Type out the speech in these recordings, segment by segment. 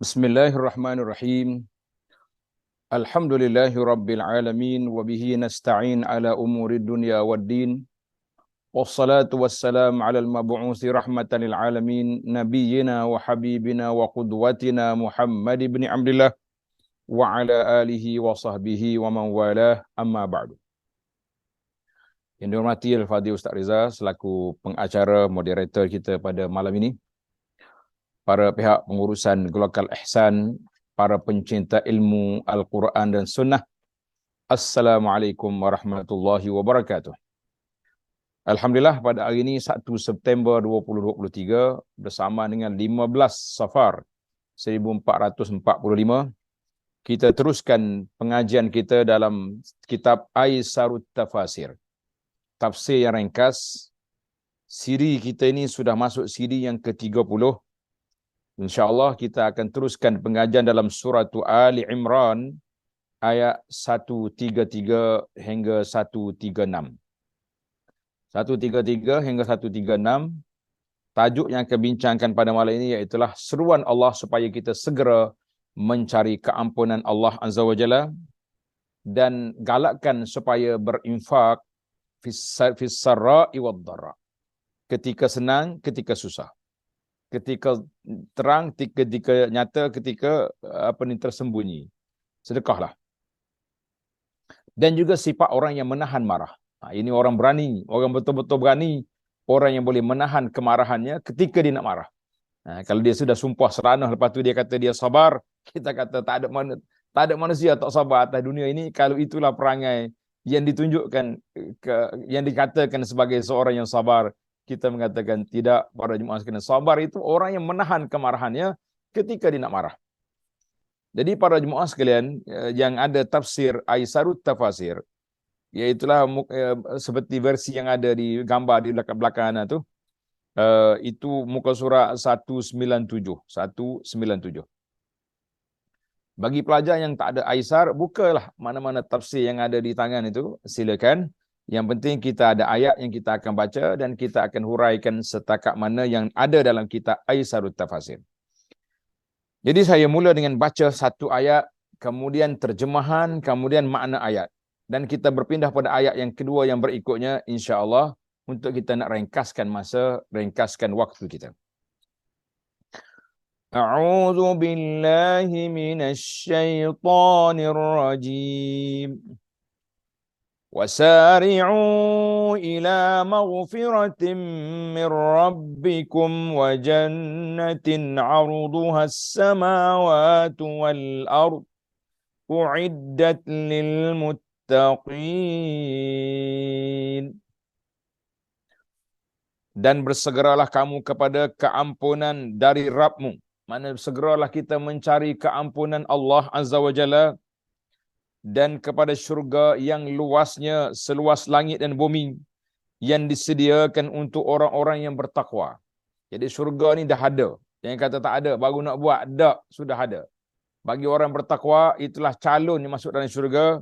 Bismillahirrahmanirrahim. Alhamdulillahi rabbil alamin wa bihi nasta'in ala umurid dunya waddin. Wassalatu wassalam ala al-mab'uthi rahmatan lil alamin nabiyyina wa habibina wa qudwatina Muhammad ibn Abdullah wa ala alihi wa sahbihi wa man walah, amma ba'du. Yang dihormati Al-Fadhil Ustaz Riza selaku pengacara moderator kita pada malam ini, para pihak pengurusan Global Ihsan, para pencinta ilmu Al-Quran dan Sunnah. Assalamualaikum warahmatullahi wabarakatuh. Alhamdulillah pada hari ini 1 September 2023 bersama dengan 15 Safar 1445, kita teruskan pengajian kita dalam kitab Aisarut Tafasir, tafsir yang ringkas. Siri kita ini sudah masuk siri yang ke-30. InsyaAllah kita akan teruskan pengajian dalam surah Ali Imran ayat 133 hingga 136. 133 hingga 136. Tajuk yang akan bincangkan pada malam ini iaitulah seruan Allah supaya kita segera mencari keampunan Allah Azza wa Jalla dan galakkan supaya berinfak fis sarra'i wad dharra. Ketika senang, ketika susah. Ketika terang, ketika nyata, ketika tersembunyi. Sedekahlah. Dan juga sifat orang yang menahan marah. Ini orang berani, orang betul-betul berani, orang yang boleh menahan kemarahannya ketika dia nak marah. Kalau dia sudah sumpah seranah, lepas tu dia kata dia sabar, kita kata tak ada manusia tak sabar atas dunia ini. Kalau itulah perangai yang ditunjukkan, yang dikatakan sebagai seorang yang sabar, kita mengatakan tidak. Para jemaah sekalian, sabar itu orang yang menahan kemarahannya ketika dia nak marah. Jadi para jemaah sekalian yang ada tafsir Aisarut Tafasir, iaitulah seperti versi yang ada di gambar di belakang-belakang tu, itu muka surah 197. Bagi pelajar yang tak ada Aisar, bukalah mana-mana tafsir yang ada di tangan itu, silakan. Yang penting kita ada ayat yang kita akan baca dan kita akan huraikan setakat mana yang ada dalam kitab Aisarut Tafasir. Jadi saya mula dengan baca satu ayat, kemudian terjemahan, kemudian makna ayat. Dan kita berpindah pada ayat yang kedua yang berikutnya, insya-Allah, untuk kita nak ringkaskan masa, ringkaskan waktu kita. A'udzu billahi minasy syaithanir rajim. وسارعوا إلى مغفرة من ربكم وجنة عرضها السماوات والأرض أعدت للمتقين. Dan bersegeralah kamu kepada keampunan dari Rabbmu. Mana segeralah kita mencari keampunan Allah Azza wa Jalla, dan kepada syurga yang luasnya seluas langit dan bumi, yang disediakan untuk orang-orang yang bertakwa. Jadi syurga ni dah ada. Yang kata tak ada, baru nak buat, dak, sudah ada. Bagi orang bertakwa, itulah calon yang masuk dalam syurga.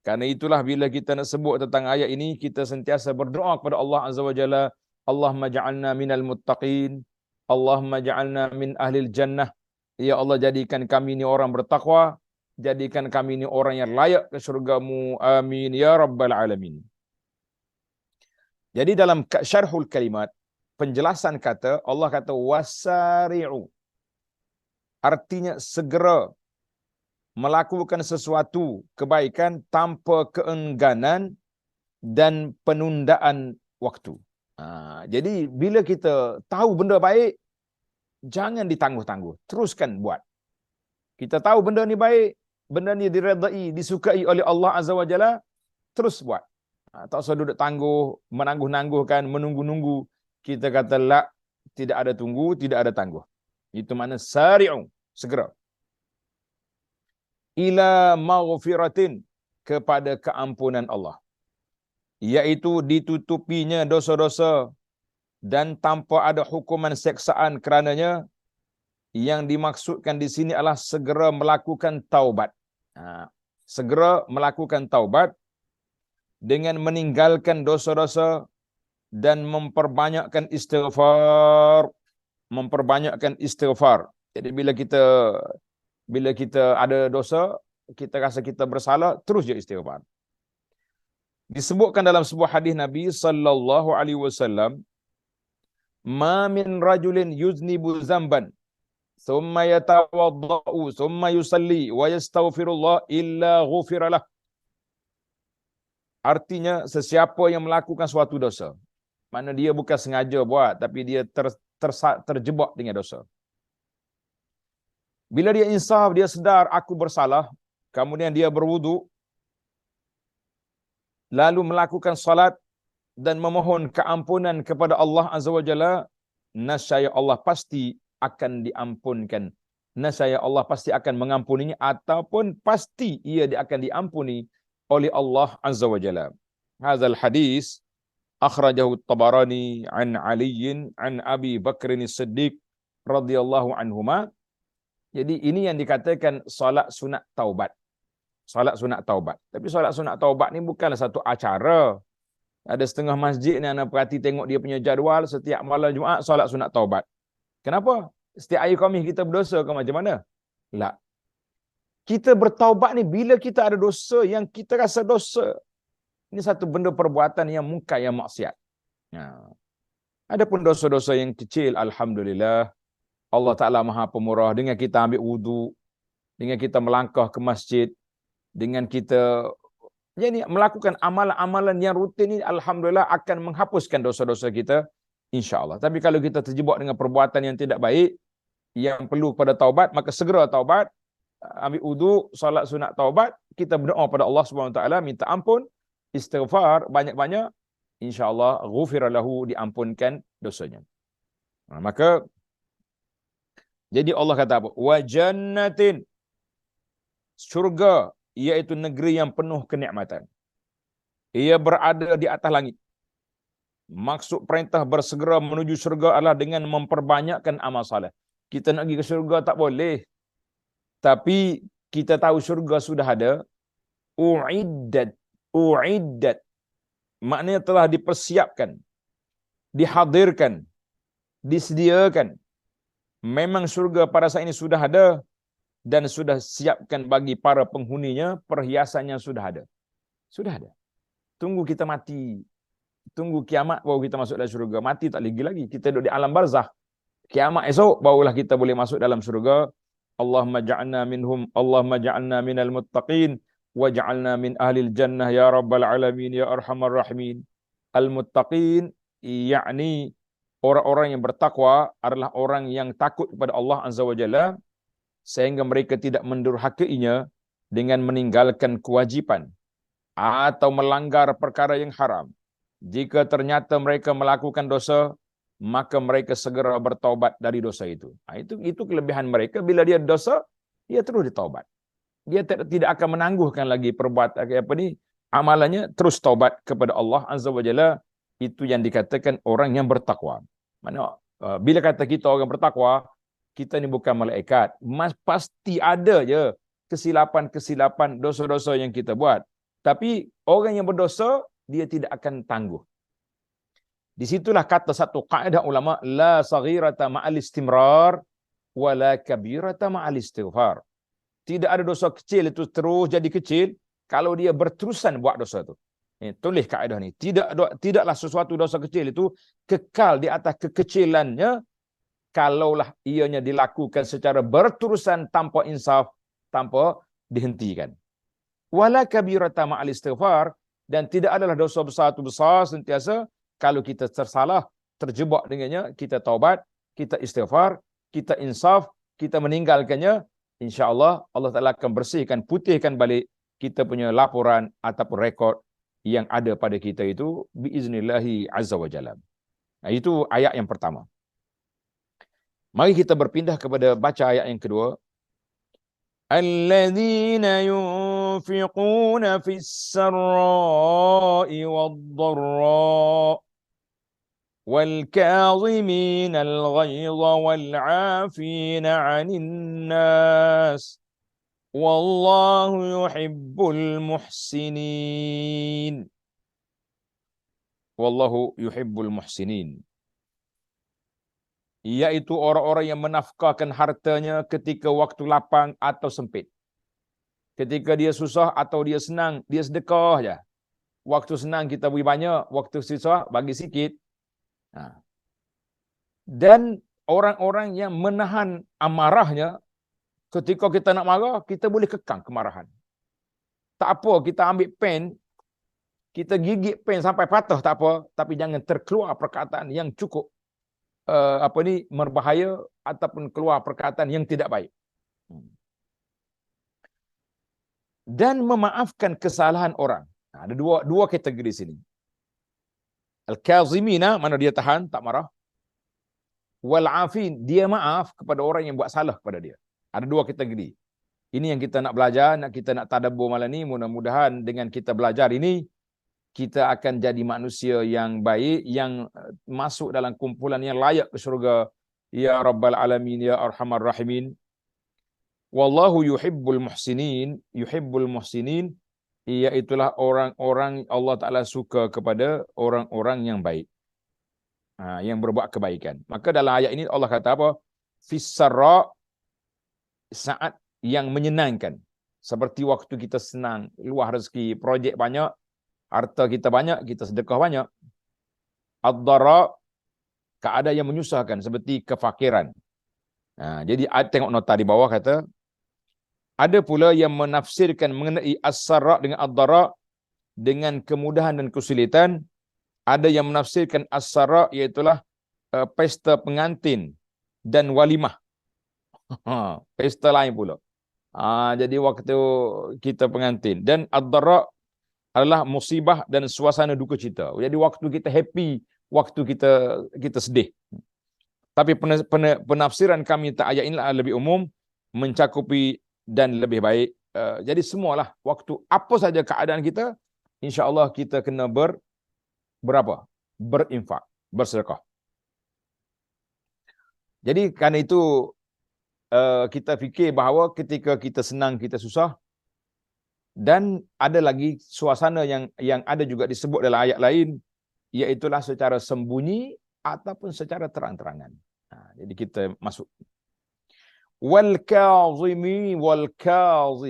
Karena itulah bila kita nak sebut tentang ayat ini, kita sentiasa berdoa kepada Allah Azza wa Jalla, Allahumma ja'alna minal muttaqin, Allahumma ja'alna min ahlil jannah. Ya Allah, jadikan kami ni orang bertakwa, jadikan kami ini orang yang layak ke syurgamu. Amin ya rabbal alamin. Jadi dalam syarhul kalimat, penjelasan kata, Allah kata wasari'u. Artinya segera melakukan sesuatu kebaikan tanpa keengganan dan penundaan waktu. Jadi bila kita tahu benda baik, jangan ditangguh-tangguh, teruskan buat. Kita tahu benda ni baik, benda ni diredai, disukai oleh Allah Azza wa Jalla, terus buat. Tak usah duduk tangguh, menangguh-nangguhkan, menunggu-nunggu. Kita kata la, tidak ada tunggu, tidak ada tangguh. Itu makna sari'u, segera. Ila maghfiratin, kepada keampunan Allah. Iaitu ditutupinya dosa-dosa dan tanpa ada hukuman seksaan kerananya. Yang dimaksudkan di sini adalah segera melakukan taubat. Segera melakukan taubat dengan meninggalkan dosa-dosa dan memperbanyakkan istighfar. Memperbanyakkan istighfar. Jadi bila kita ada dosa, kita rasa kita bersalah, terus je istighfar. Disebutkan dalam sebuah hadis Nabi sallallahu alaihi wasallam, "Ma min rajulin yuznibu zamban, thumma yatawaddau, thumma yusalli wa yastaghfirullah illa ghufira lah." Artinya sesiapa yang melakukan suatu dosa, mana dia bukan sengaja buat, tapi dia terjebak dengan dosa. Bila dia insaf, dia sedar aku bersalah, kemudian dia berwudu, lalu melakukan salat dan memohon keampunan kepada Allah Azza wa Jalla, nascaya Allah pasti akan diampunkan. Nascaya Allah pasti akan mengampuninya, ataupun pasti ia akan diampuni oleh Allah Azza wa Jalla. Hadzal hadis akhrajahu Tabarani an Ali an Abi Bakr As-Siddiq radhiyallahu anhuma. Jadi ini yang dikatakan solat sunat taubat. Solat sunat taubat. Tapi solat sunat taubat ni bukanlah satu acara. Ada setengah masjid ni anda perhati tengok dia punya jadual, setiap malam Jumaat solat sunat taubat. Kenapa? Setiap hari Khamis kita berdosa ke macam mana? Tak. Kita bertaubat ni bila kita ada dosa yang kita rasa dosa. Ini satu benda perbuatan yang munkar, yang maksiat. Adapun dosa-dosa yang kecil, alhamdulillah, Allah Ta'ala Maha Pemurah. Dengan kita ambil wudu, dengan kita melangkah ke masjid, dengan kita melakukan amalan-amalan yang rutin ini, alhamdulillah akan menghapuskan dosa-dosa kita, insya-Allah. Tapi kalau kita terjebak dengan perbuatan yang tidak baik, yang perlu pada taubat, maka segera taubat, ambil wudu, solat sunat taubat, kita berdoa pada Allah Subhanahu Wa Taala, minta ampun, istighfar banyak-banyak, insya-Allah ghufira lahu, diampunkan dosanya. Maka jadi Allah kata apa? Wa jannatin, syurga, iaitu negeri yang penuh kenikmatan. Ia berada di atas langit. Maksud perintah bersegera menuju syurga adalah dengan memperbanyakkan amal saleh. Kita nak pergi ke syurga tak boleh. Tapi kita tahu syurga sudah ada. Uiddat. Maknanya telah dipersiapkan, dihadirkan, disediakan. Memang syurga pada saat ini sudah ada dan sudah siapkan bagi para penghuninya, perhiasannya sudah ada. Sudah ada. Tunggu kita mati. Tunggu kiamat baru kita masuk dalam syurga. Mati tak lagi. Kita duduk di alam barzah. Kiamat esok barulah kita boleh masuk dalam syurga. Allahumma ja'alna minhum, Allahumma ja'alna minal muttaqin, waj'alna min ahlil jannah ya rabbal alamin ya arhamar rahimin. Al-muttaqin yakni orang-orang yang bertakwa adalah orang yang takut kepada Allah Azza wa Jalla, sehingga mereka tidak mendurhakainya dengan meninggalkan kewajipan atau melanggar perkara yang haram. Jika ternyata mereka melakukan dosa, maka mereka segera bertaubat dari dosa itu. Itu kelebihan mereka. Bila dia dosa, dia terus ditaubat. Dia tidak akan menangguhkan lagi perbuatan amalannya, terus taubat kepada Allah Azza wa Jalla. Itu yang dikatakan orang yang bertakwa. Mana bila kata kita orang bertakwa, kita ni bukan malaikat. Pasti ada je kesilapan-kesilapan, dosa-dosa yang kita buat. Tapi orang yang berdosa, dia tidak akan tangguh. Di situlah kata satu kaedah ulama, la saghirata ma'al istimrar wa la kabirata ma'al istighfar. Tidak ada dosa kecil itu terus jadi kecil kalau dia berterusan buat dosa itu. Tulis kaedah ni. Tidaklah sesuatu dosa kecil itu kekal di atas kekecilannya kalaulah ianya dilakukan secara berterusan tanpa insaf, tanpa dihentikan. Wala kabirata ma'al istighfar, dan tidak adalah dosa besar itu besar sentiasa kalau kita tersalah, terjebak dengannya, kita taubat, kita istighfar, kita insaf, kita meninggalkannya, insya-Allah Allah Taala akan bersihkan, putihkan balik kita punya laporan ataupun rekod yang ada pada kita itu biiznillahi azza wa jalla. Nah, itu ayat yang pertama. Mari kita berpindah kepada baca ayat yang kedua. Alladzina yunfiquna fis sarra'i wad-dharra wal kaazimina al-ghayza wal 'afina 'anil nas wallahu yuhibbul muhsinin. Wallahu yuhibbul muhsinin. iaitu orang-orang yang menafkahkan hartanya ketika waktu lapang atau sempit. Ketika dia susah atau dia senang, dia sedekah je. Waktu senang kita beri banyak, waktu susah bagi sikit. Dan orang-orang yang menahan amarahnya, ketika kita nak marah, kita boleh kekang kemarahan. Tak apa, kita ambil pen, kita gigit pen sampai patah, tak apa. Tapi jangan terkeluar perkataan yang cukup berbahaya ataupun keluar perkataan yang tidak baik. Dan memaafkan kesalahan orang. Ada dua kategori sini. Al-kazimina, mana dia tahan, tak marah. Wal-afin, dia maaf kepada orang yang buat salah kepada dia. Ada dua kategori. Ini yang kita nak belajar, kita nak tadabbur malam ni. Mudah-mudahan dengan kita belajar ini, kita akan jadi manusia yang baik, yang masuk dalam kumpulan yang layak ke syurga. Ya Rabbal Alamin, Ya Arhamar Rahimin. Wallahu yuhibbul muhsinin, iaitulah orang-orang Allah Ta'ala suka kepada orang-orang yang baik, yang berbuat kebaikan. Maka dalam ayat ini Allah kata apa? Fissarra, saat yang menyenangkan. Seperti waktu kita senang, luah rezeki, projek banyak, harta kita banyak, kita sedekah banyak. Ad-dara, keadaan yang menyusahkan, seperti kefakiran. Jadi tengok nota di bawah kata, ada pula yang menafsirkan mengenai as-sarra dengan ad-dara dengan kemudahan dan kesulitan. Ada yang menafsirkan as-sarra iaitulah pesta pengantin dan walimah. Pesta lain pula. Jadi waktu kita pengantin. Dan ad-dara adalah musibah dan suasana duka cita. Jadi waktu kita happy, waktu kita sedih. Tapi penafsiran kami tentang ayat ini lebih umum, mencakupi dan lebih baik. Jadi semualah waktu apa saja keadaan kita, insya-Allah kita kena berinfak, bersedekah. Jadi kerana itu kita fikir bahawa ketika kita senang, kita susah, dan ada lagi suasana yang ada juga disebut dalam ayat lain, iaitulah secara sembunyi ataupun secara terang-terangan. Jadi kita masuk wal kazim.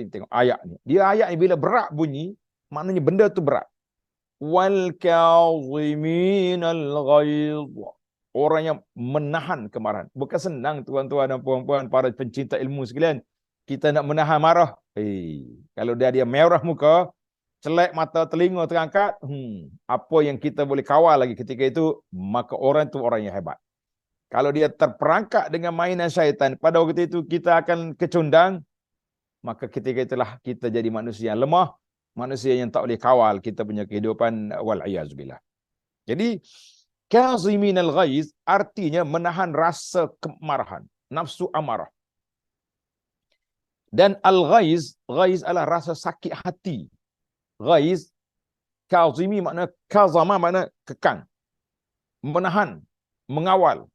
Tengok ayat ni. Dia ayat ni bila berat bunyi, maknanya benda tu berat. Wal kaziminal ghaiz. Orang yang menahan kemarahan. Bukan senang tuan-tuan dan puan-puan, para pencinta ilmu sekalian. Kita nak menahan marah. Kalau dia merah muka, celak mata, telinga terangkat, apa yang kita boleh kawal lagi ketika itu, maka orang tu orang yang hebat. Kalau dia terperangkap dengan mainan syaitan, pada waktu itu kita akan kecundang, maka ketika itulah kita jadi manusia yang lemah, manusia yang tak boleh kawal kita punya kehidupan, wal'iyazbillah. Jadi, kaziminal ghaiz artinya menahan rasa kemarahan, nafsu amarah. Dan al-ghaiz adalah rasa sakit hati. Ghaiz, kazimi makna, kazama makna kekang, menahan, mengawal.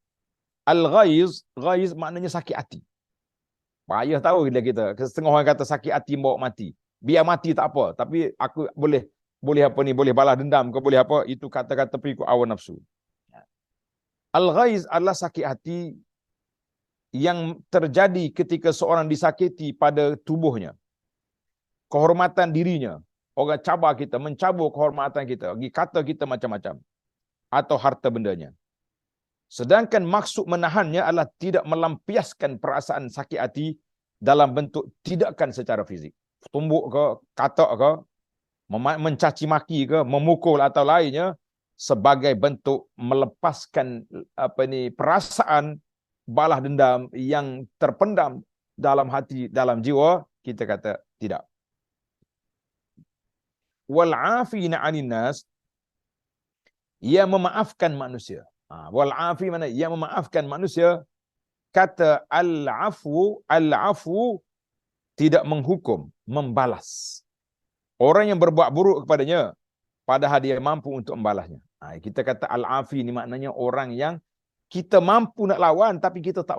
Al-ghaiz maknanya sakit hati. Payah tahu kita. Setengah orang kata sakit hati bawa mati. Biar mati tak apa, tapi aku boleh boleh balas dendam ke, boleh apa, itu kata-kata pengikut hawa nafsu. Al-ghaiz adalah sakit hati yang terjadi ketika seorang disakiti pada tubuhnya, kehormatan dirinya. Orang cabar kita, mencabur kehormatan kita, kata kita macam-macam, atau harta bendanya. Sedangkan maksud menahannya adalah tidak melampiaskan perasaan sakit hati dalam bentuk tidakkan secara fizik. Tumbuk ke, katak ke, mencaci maki ke, memukul atau lainnya, sebagai bentuk melepaskan perasaan balas dendam yang terpendam dalam hati, dalam jiwa, kita kata tidak. Wal afina 'anil nas, ia memaafkan manusia. Wal afi mana? Ia memaafkan manusia. Kata al-afu tidak menghukum, membalas orang yang berbuat buruk kepadanya, padahal dia mampu untuk membalasnya. Kita kata al-afi ni maknanya orang yang kita mampu nak lawan tapi kita tak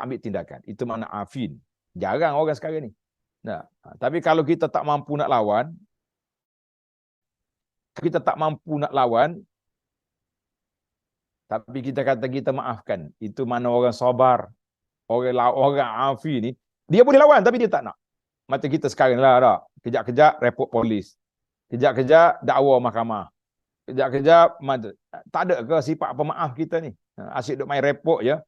ambil tindakan. Itu makna afin. Jarang orang sekarang ni. Tapi kalau kita tak mampu nak lawan, tapi kita kata kita maafkan. Itu mana orang sabar. Orang afi ni, dia boleh lawan tapi dia tak nak. Macam kita sekarang lah, tak? Kejap-kejap report polis. Kejap-kejap dakwa mahkamah. Kejap-kejap, tak ada ke sifat pemaaf kita ni? Asyik duk main report je.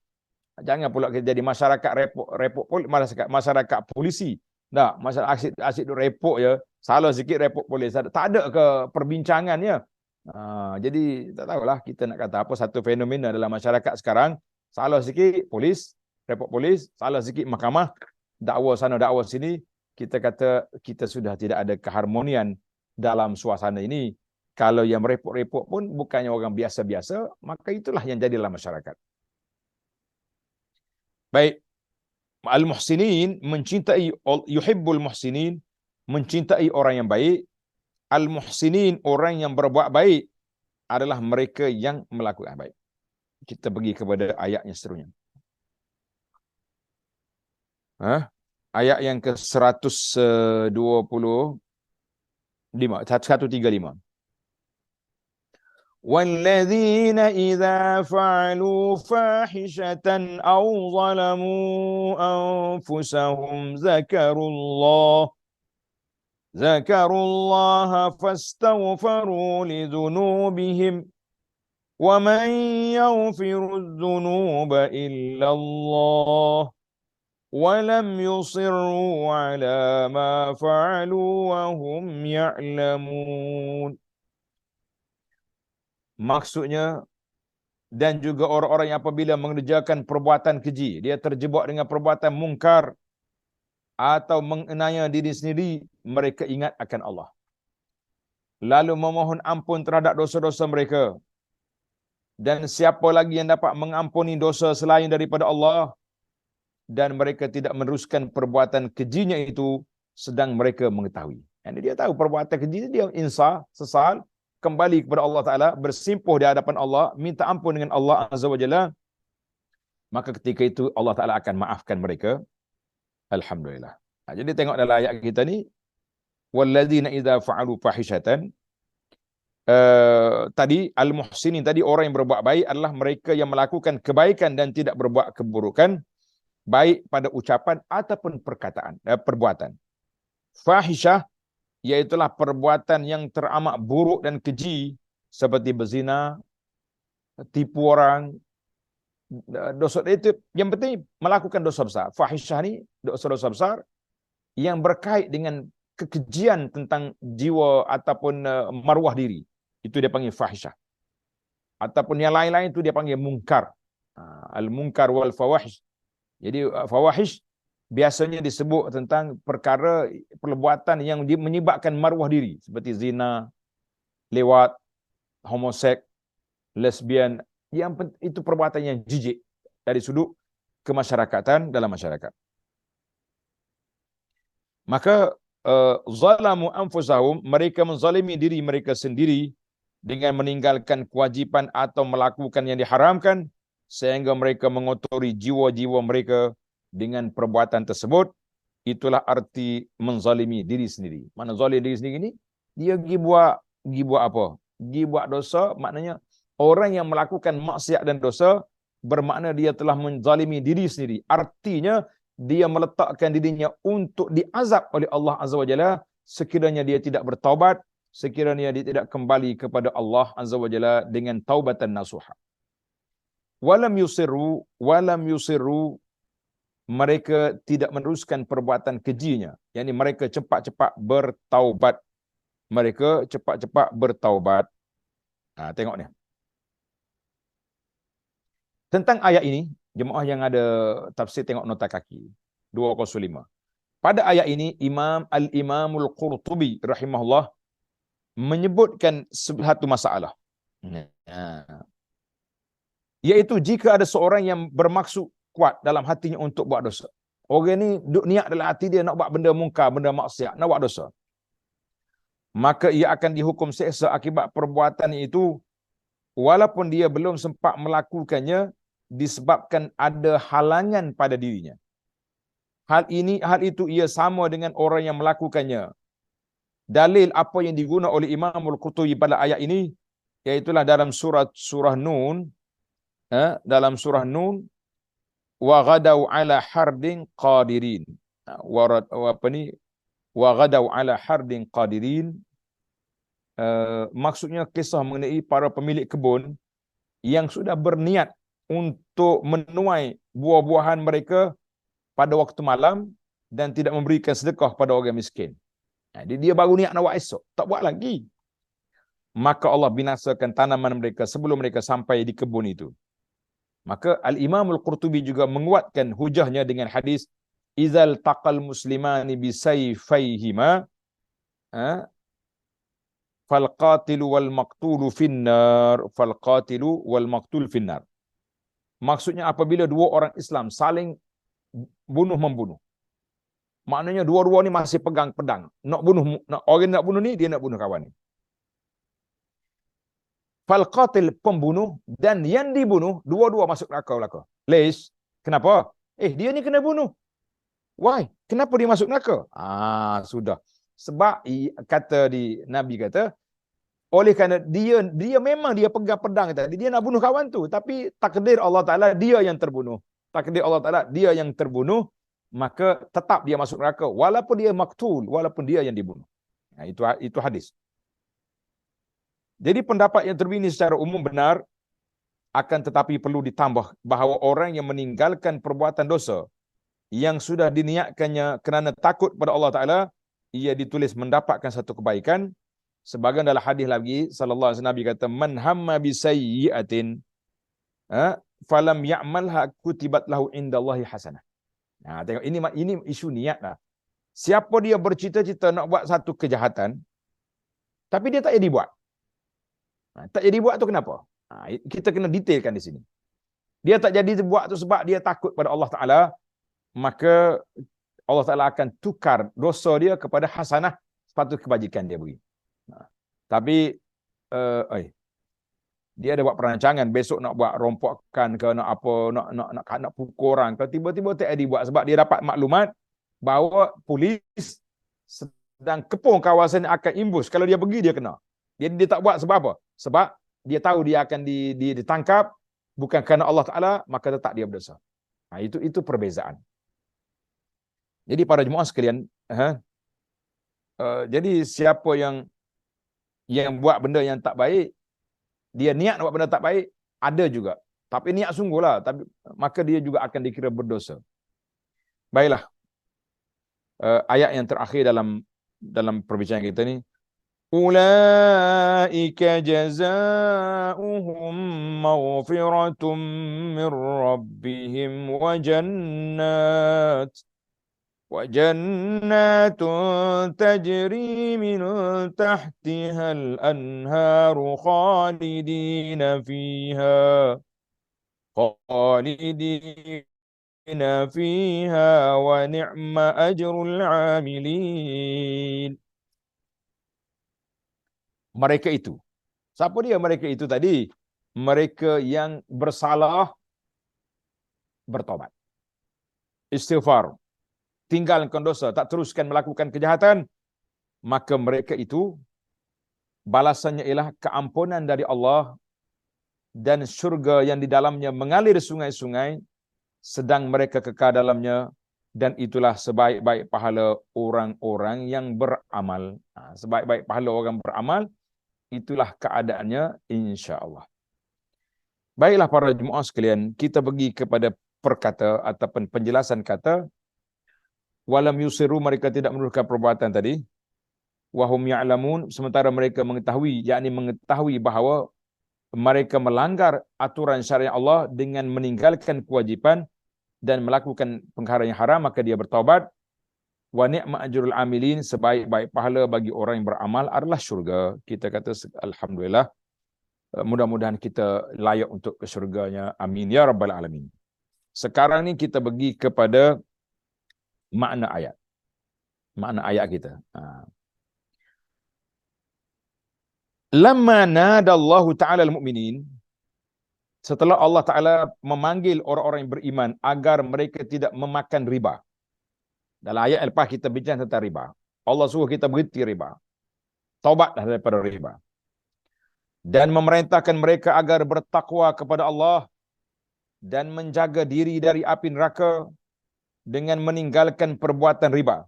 Jangan pula kita jadi masyarakat report masyarakat polisi. Tak, masyarakat asyik duk report je. Salah sikit report polis. Tak ada ke perbincangannya? Jadi tak tahulah kita nak kata apa, satu fenomena dalam masyarakat sekarang, salah sikit polis, report polis, salah sikit mahkamah, dakwa sana dakwa sini, kita kata kita sudah tidak ada keharmonian dalam suasana ini. Kalau yang repot-repot pun bukannya orang biasa-biasa, maka itulah yang jadi dalam masyarakat. Baik, al-muhsinin mencintai, yuhibbul muhsinin, mencintai orang yang baik. Al-muhsinin, orang yang berbuat baik, adalah mereka yang melakukan baik. Kita pergi kepada ayat yang seterusnya. Ayat yang ke-135, 135. وَالَّذِينَ إِذَا فَعَلُوا فَاحِشَةً أَوْ ظَلَمُوا أَنفُسَهُمْ ذكروا الله فاستغفروا لذنوبهم ومن يغفر الذنوب إلا الله ولم يصروا على ما فعلوا وهم يعلمون. Maksudnya, dan juga orang-orang yang apabila mengerjakan perbuatan keji, dia terjebak dengan perbuatan mungkar atau menganiaya diri sendiri, mereka ingat akan Allah, lalu memohon ampun terhadap dosa-dosa mereka. Dan siapa lagi yang dapat mengampuni dosa selain daripada Allah? Dan mereka tidak meneruskan perbuatan kejinya itu sedang mereka mengetahui. Dan dia tahu perbuatan keji, dia insaf, sesal, kembali kepada Allah Ta'ala, bersimpuh di hadapan Allah, minta ampun dengan Allah Azza wa Jalla. Maka ketika itu Allah Ta'ala akan maafkan mereka. Alhamdulillah. Jadi tengok dalam ayat kita ni, walladzina idza fa'alu fahishatan, tadi al-muhsinin tadi orang yang berbuat baik adalah mereka yang melakukan kebaikan dan tidak berbuat keburukan, baik pada ucapan ataupun perbuatan. Fahishah iaitulah perbuatan yang teramat buruk dan keji, seperti berzina, tipu orang, dosa itu. Yang penting melakukan dosa besar. Fahishah ni dosa-dosa besar yang berkait dengan kekejian tentang jiwa ataupun maruah diri. Itu dia panggil fahishah. Ataupun yang lain-lain itu dia panggil mungkar. Al-munkar wal fawahish. Jadi fawahish biasanya disebut tentang perkara perbuatan yang menyebabkan maruah diri, seperti zina, lewat, homoseks, lesbian. Yang itu perbuatan yang jijik dari sudut kemasyarakatan dalam masyarakat. Maka zalamu anfusahum, mereka menzalimi diri mereka sendiri dengan meninggalkan kewajipan atau melakukan yang diharamkan, sehingga mereka mengotori jiwa-jiwa mereka dengan perbuatan tersebut. Itulah arti menzalimi diri sendiri. Mana zalim diri sendiri ni, dia pergi buat apa? Pergi buat dosa, maknanya orang yang melakukan maksiat dan dosa, bermakna dia telah menzalimi diri sendiri. Artinya dia meletakkan dirinya untuk diazab oleh Allah Azza wa Jalla sekiranya dia tidak bertaubat, sekiranya dia tidak kembali kepada Allah Azza wa Jalla dengan taubatan nasuha. Walam yusirru, mereka tidak meneruskan perbuatan kejinya. Yani mereka cepat-cepat bertaubat. Mereka cepat-cepat bertaubat. Tengok ni. Tentang ayat ini, jemaah yang ada tafsir tengok nota kaki 205. Pada ayat ini Al-Imamul Qurtubi rahimahullah menyebutkan satu masalah. Iaitu jika ada seorang yang bermaksud kuat dalam hatinya untuk buat dosa. Orang ni niat dalam hati dia nak buat benda mungkar, benda maksiat, nak buat dosa. Maka ia akan dihukum seksa akibat perbuatan itu, walaupun dia belum sempat melakukannya disebabkan ada halangan pada dirinya. Hal itu ia sama dengan orang yang melakukannya. Dalil apa yang digunakan oleh Imam Al-Qurtubi pada ayat ini, iaitulah dalam surah Nun dalam surah Nun, wa ghadau ala hardin qadirin. Apa ni? Wa ghadau ala hardin qadirin. Maksudnya kisah mengenai para pemilik kebun yang sudah berniat untuk menuai buah-buahan mereka pada waktu malam dan tidak memberikan sedekah pada orang miskin. Jadi dia baru niat nak buat esok, tak buat lagi. Maka Allah binasakan tanaman mereka sebelum mereka sampai di kebun itu. Maka Al-Imam Al-Qurtubi juga menguatkan hujahnya dengan hadis izal taqal muslimani bisayfayhima fal qatilu wal maqtulu finnar, fal qatilu wal maqtul finnar. Maksudnya apabila dua orang Islam saling bunuh membunuh, maknanya dua-dua ni masih pegang pedang, nak bunuh, orang nak bunuh ni, dia nak bunuh kawan ni. Fal qatil, pembunuh, dan yang dibunuh, dua-dua masuk neraka. Leis, kenapa? Dia ni kena bunuh. Why? Kenapa dia masuk neraka? Sudah. Sebab kata Nabi kata, oleh kerana dia memang dia pegang pedang tadi, dia nak bunuh kawan tu, tapi takdir Allah Taala dia yang terbunuh. Takdir Allah Taala dia yang terbunuh, maka tetap dia masuk neraka walaupun dia maktul, walaupun dia yang dibunuh. Itu hadis. Jadi pendapat yang terbini secara umum benar, akan tetapi perlu ditambah bahawa orang yang meninggalkan perbuatan dosa yang sudah diniatkannya kerana takut pada Allah Taala, ia ditulis mendapatkan satu kebaikan. Sebagian dalam hadis lagi sallallahu alaihi wasallam Nabi kata man hamma bi sayyi'atin falam ya'malha kutibat lahu indallahi hasanah. Tengok ini isu niat lah. Siapa dia bercita-cita nak buat satu kejahatan tapi dia tak jadi buat. Tak jadi buat tu kenapa? Kita kena detailkan di sini. Dia tak jadi buat tu sebab dia takut pada Allah Taala, maka Allah Taala akan tukar dosa dia kepada hasanah, sepatut kebajikan dia beri. Tapi dia ada buat perancangan besok nak buat rompokan ke nak apa, nak pukul orang ke, tiba-tiba tak ada buat sebab dia dapat maklumat bahawa polis sedang kepung kawasan yang akan imbus. Kalau dia pergi dia kena. Dia tak buat sebab apa? Sebab dia tahu dia akan ditangkap bukan kerana Allah Taala, maka tetap dia berdosa. Itu perbezaan. Jadi para jemaah sekalian, jadi siapa yang buat benda yang tak baik, dia niat buat benda tak baik, ada juga. Tapi niat sungguhlah, tapi maka dia juga akan dikira berdosa. Baiklah. Ayat yang terakhir dalam perbincangan kita ni, ulaika jazaohum maghfiratum min rabbihim wa جنات تجري من تحتها الأنهار خالدين فيها ونعم أجر العاملين. Mereka itu. Siapa dia mereka itu tadi? Mereka yang bersalah bertobat, istighfar, tinggalkan dosa, tak teruskan melakukan kejahatan, maka mereka itu balasannya ialah keampunan dari Allah dan syurga yang di dalamnya mengalir sungai-sungai sedang mereka kekal dalamnya, dan itulah sebaik-baik pahala orang-orang yang beramal. Sebaik-baik pahala orang beramal, itulah keadaannya insya-Allah. Baiklah para jemaah sekalian, kita pergi kepada perkata ataupun penjelasan kata walam yusiru, mereka tidak meneruskan perbuatan tadi, wahum ya'lamun, sementara mereka mengetahui, yakni mengetahui bahawa mereka melanggar aturan syariat Allah dengan meninggalkan kewajipan dan melakukan perkara yang haram, maka dia bertaubat. Wa ni'ma ajrul amilin, sebaik-baik pahala bagi orang yang beramal adalah syurga. Kita kata alhamdulillah, mudah-mudahan kita layak untuk ke syurganya, amin ya rabbal alamin. Sekarang ni kita pergi kepada makna ayat kita. Lamma nadallahu ta'ala al-mu'minin, setelah Allah Ta'ala memanggil orang-orang yang beriman agar mereka tidak memakan riba. Dalam ayat lepas kita bincang tentang riba. Allah suruh kita berhenti riba, taubatlah daripada riba, dan memerintahkan mereka agar bertakwa kepada Allah dan menjaga diri dari api neraka dengan meninggalkan perbuatan riba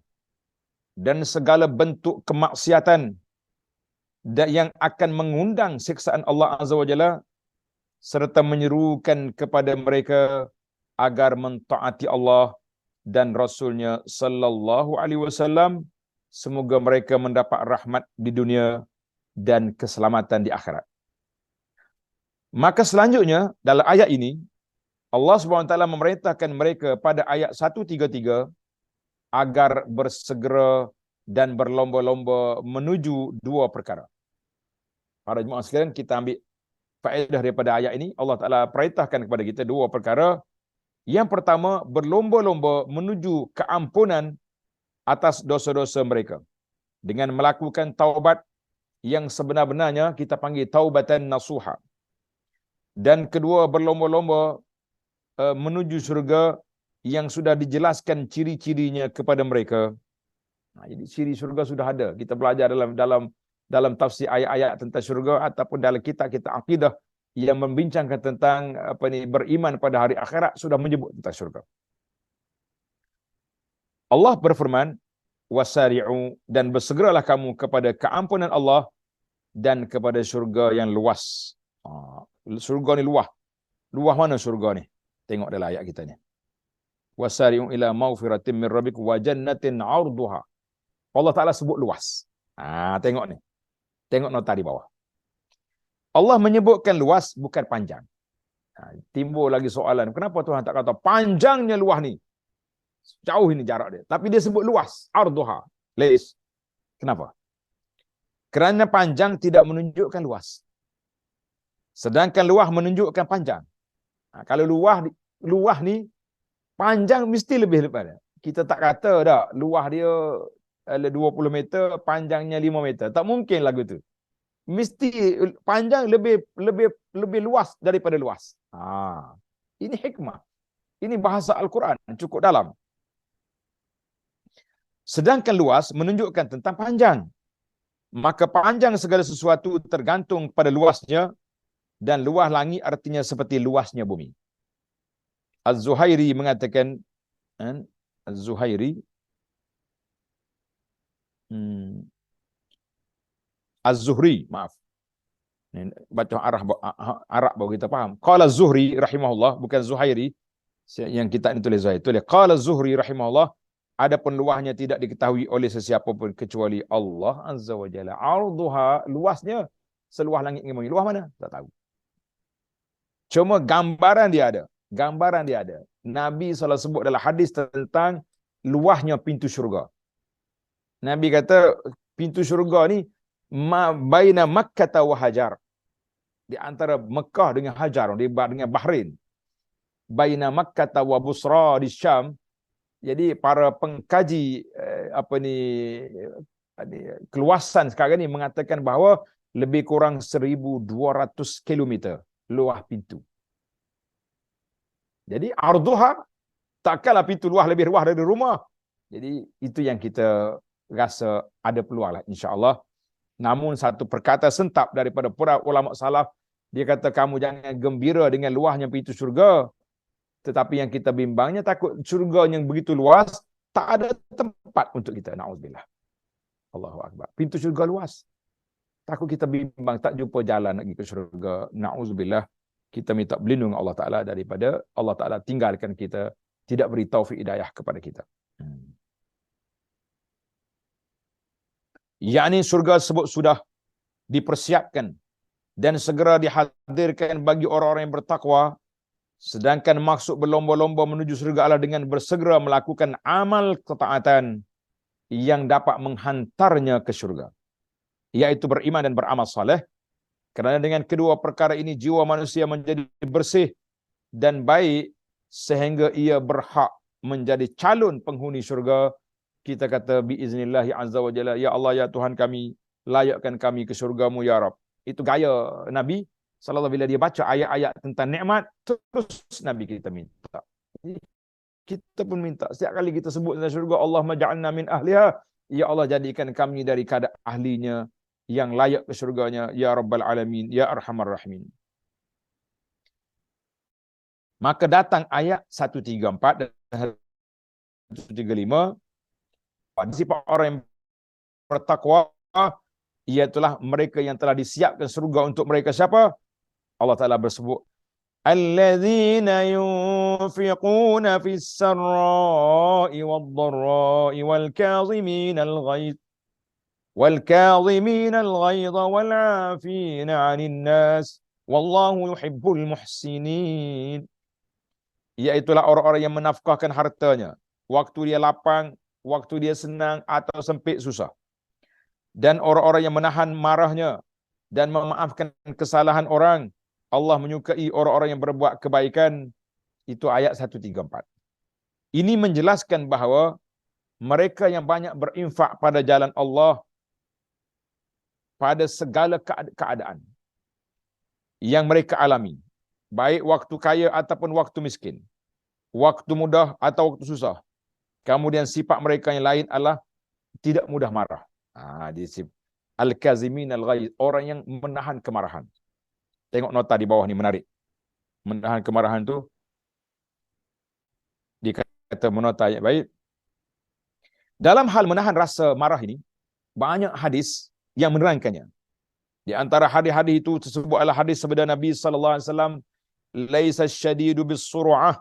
dan segala bentuk kemaksiatan yang akan mengundang siksaan Allah Azza wa Jalla, serta menyerukan kepada mereka agar mentaati Allah dan Rasulnya sallallahu alaihi wasallam, semoga mereka mendapat rahmat di dunia dan keselamatan di akhirat. Maka selanjutnya dalam ayat ini Allah Subhanahu wa taala memerintahkan mereka pada ayat 133 agar bersegera dan berlomba-lomba menuju dua perkara. Para jemaah sekalian, kita ambil faedah daripada ayat ini. Allah Taala perintahkan kepada kita dua perkara. Yang pertama, berlomba-lomba menuju keampunan atas dosa-dosa mereka dengan melakukan taubat yang sebenar-benarnya, kita panggil taubatan nasuha. Dan kedua, berlomba-lomba menuju syurga yang sudah dijelaskan ciri-cirinya kepada mereka. Jadi ciri syurga sudah ada. Kita belajar dalam tafsir ayat-ayat tentang syurga ataupun dalam kitab-kitab akidah yang membincangkan tentang beriman pada hari akhirat sudah menyebut tentang syurga. Allah berfirman, wasari'u, dan bersegeralah kamu kepada keampunan Allah dan kepada syurga yang luas. Syurga ni luas. Luas mana syurga ni? Tengok dalam ayat kita ni. Wasari'u ila maghfiratin min rabbikum wa jannatin 'arduha. Allah Taala sebut luas. Tengok ni. Tengok nota di bawah. Allah menyebutkan luas, bukan panjang. Timbul lagi soalan, kenapa Tuhan tak kata panjangnya luas ni? Jauh ini jarak dia. Tapi dia sebut luas. Arduha. Leis. Kenapa? Kerana panjang tidak menunjukkan luas. Sedangkan luas menunjukkan panjang. Kalau luas ni, panjang mesti lebih daripada. Kita tak kata dah, luas dia 20 meter, panjangnya 5 meter. Tak mungkin lagu tu. Mesti panjang lebih luas daripada luas. Ini hikmah. Ini bahasa Al-Quran, cukup dalam. Sedangkan luas menunjukkan tentang panjang. Maka panjang segala sesuatu tergantung pada luasnya, dan luas langit artinya seperti luasnya bumi. Az-Zuhairi mengatakan, Az-Zuhairi, Az-Zuhri, maaf. Baca Arab baru kita faham. Qala Az-Zuhri rahimahullah, bukan Zuhairi. Yang kita ini tulis Zuhairi. Tulis Qala Az-Zuhri rahimahullah, adapun luasnya tidak diketahui oleh sesiapa pun kecuali Allah Azza wa Jalla. Arduha, luasnya seluas langit dengan bumi. Luas mana? Tak tahu. Cuma gambaran dia ada. Gambaran dia ada. Nabi SAW sebut dalam hadis tentang luasnya pintu syurga. Nabi kata pintu syurga ni baina Makkah wa Hajar. Di antara Mekah dengan Hajar, dengan Bahrain. Baina Makkah wa Busra di Syam. Jadi para pengkaji keluasan sekarang ni mengatakan bahawa lebih kurang 1,200 kilometer luas pintu. Jadi arduha, takkanlah pintu luas lebih luas dari rumah. Jadi itu yang kita rasa ada peluang lah, insya-Allah. Namun satu perkata sentap daripada para ulama salaf, dia kata kamu jangan gembira dengan luasnya pintu syurga, tetapi yang kita bimbangnya takut syurga yang begitu luas tak ada tempat untuk kita. Nauzubillah. Allahu akbar. Pintu syurga luas. Takut kita bimbang tak jumpa jalan lagi ke syurga. Nauzubillah. Kita minta berlindung Allah Taala daripada Allah Taala tinggalkan kita, tidak beri taufik hidayah kepada kita. Yakni surga tersebut sudah dipersiapkan dan segera dihadirkan bagi orang-orang yang bertakwa, sedangkan maksud berlomba-lomba menuju surga adalah dengan bersegera melakukan amal ketaatan yang dapat menghantarnya ke surga, yaitu beriman dan beramal saleh. Kerana dengan kedua perkara ini jiwa manusia menjadi bersih dan baik sehingga ia berhak menjadi calon penghuni syurga. Kita kata biiznillahi azza wa jalla, ya Allah ya Tuhan kami, layakkan kami ke syurgamu ya Rab. Itu gaya Nabi sallallahu, bila dia baca ayat-ayat tentang nikmat, terus Nabi kita minta. Kita pun minta setiap kali kita sebut tentang syurga, Allahumma ja'alna min ahliha, ya Allah jadikan kami dari kadar ahlinya yang layak ke syurganya ya Rabbal alamin ya Arhamar Rahimin. Maka datang ayat 134 dan 135. Sifat orang yang bertakwa, iaitulah mereka yang telah disiapkan surga untuk mereka siapa? Allah Ta'ala bersebut, Alladzina yunfiquna fis sarra'i wad-dharra'i wal-kadhimina al-ghayza wal-'afina 'anil nas wallahu yuhibbul muhsinin. Iaitulah orang-orang yang menafkahkan hartanya waktu dia lapang, waktu dia senang atau sempit susah. Dan orang-orang yang menahan marahnya dan memaafkan kesalahan orang. Allah menyukai orang-orang yang berbuat kebaikan. Itu ayat 134. Ini menjelaskan bahawa mereka yang banyak berinfak pada jalan Allah pada segala keadaan yang mereka alami, baik waktu kaya ataupun waktu miskin, waktu mudah atau waktu susah. Kemudian sifat mereka yang lain adalah tidak mudah marah. Al-kazimin al-ghaiz, orang yang menahan kemarahan. Tengok nota di bawah ni, menarik. Menahan kemarahan tu dikata menota ayat baik. Dalam hal menahan rasa marah ini, banyak hadis yang menerangkannya. Di antara hadis-hadis itu tersebut adalah hadis sabda Nabi sallallahu alaihi wasallam, "Laisa asy-syadidu bis-sur'ah,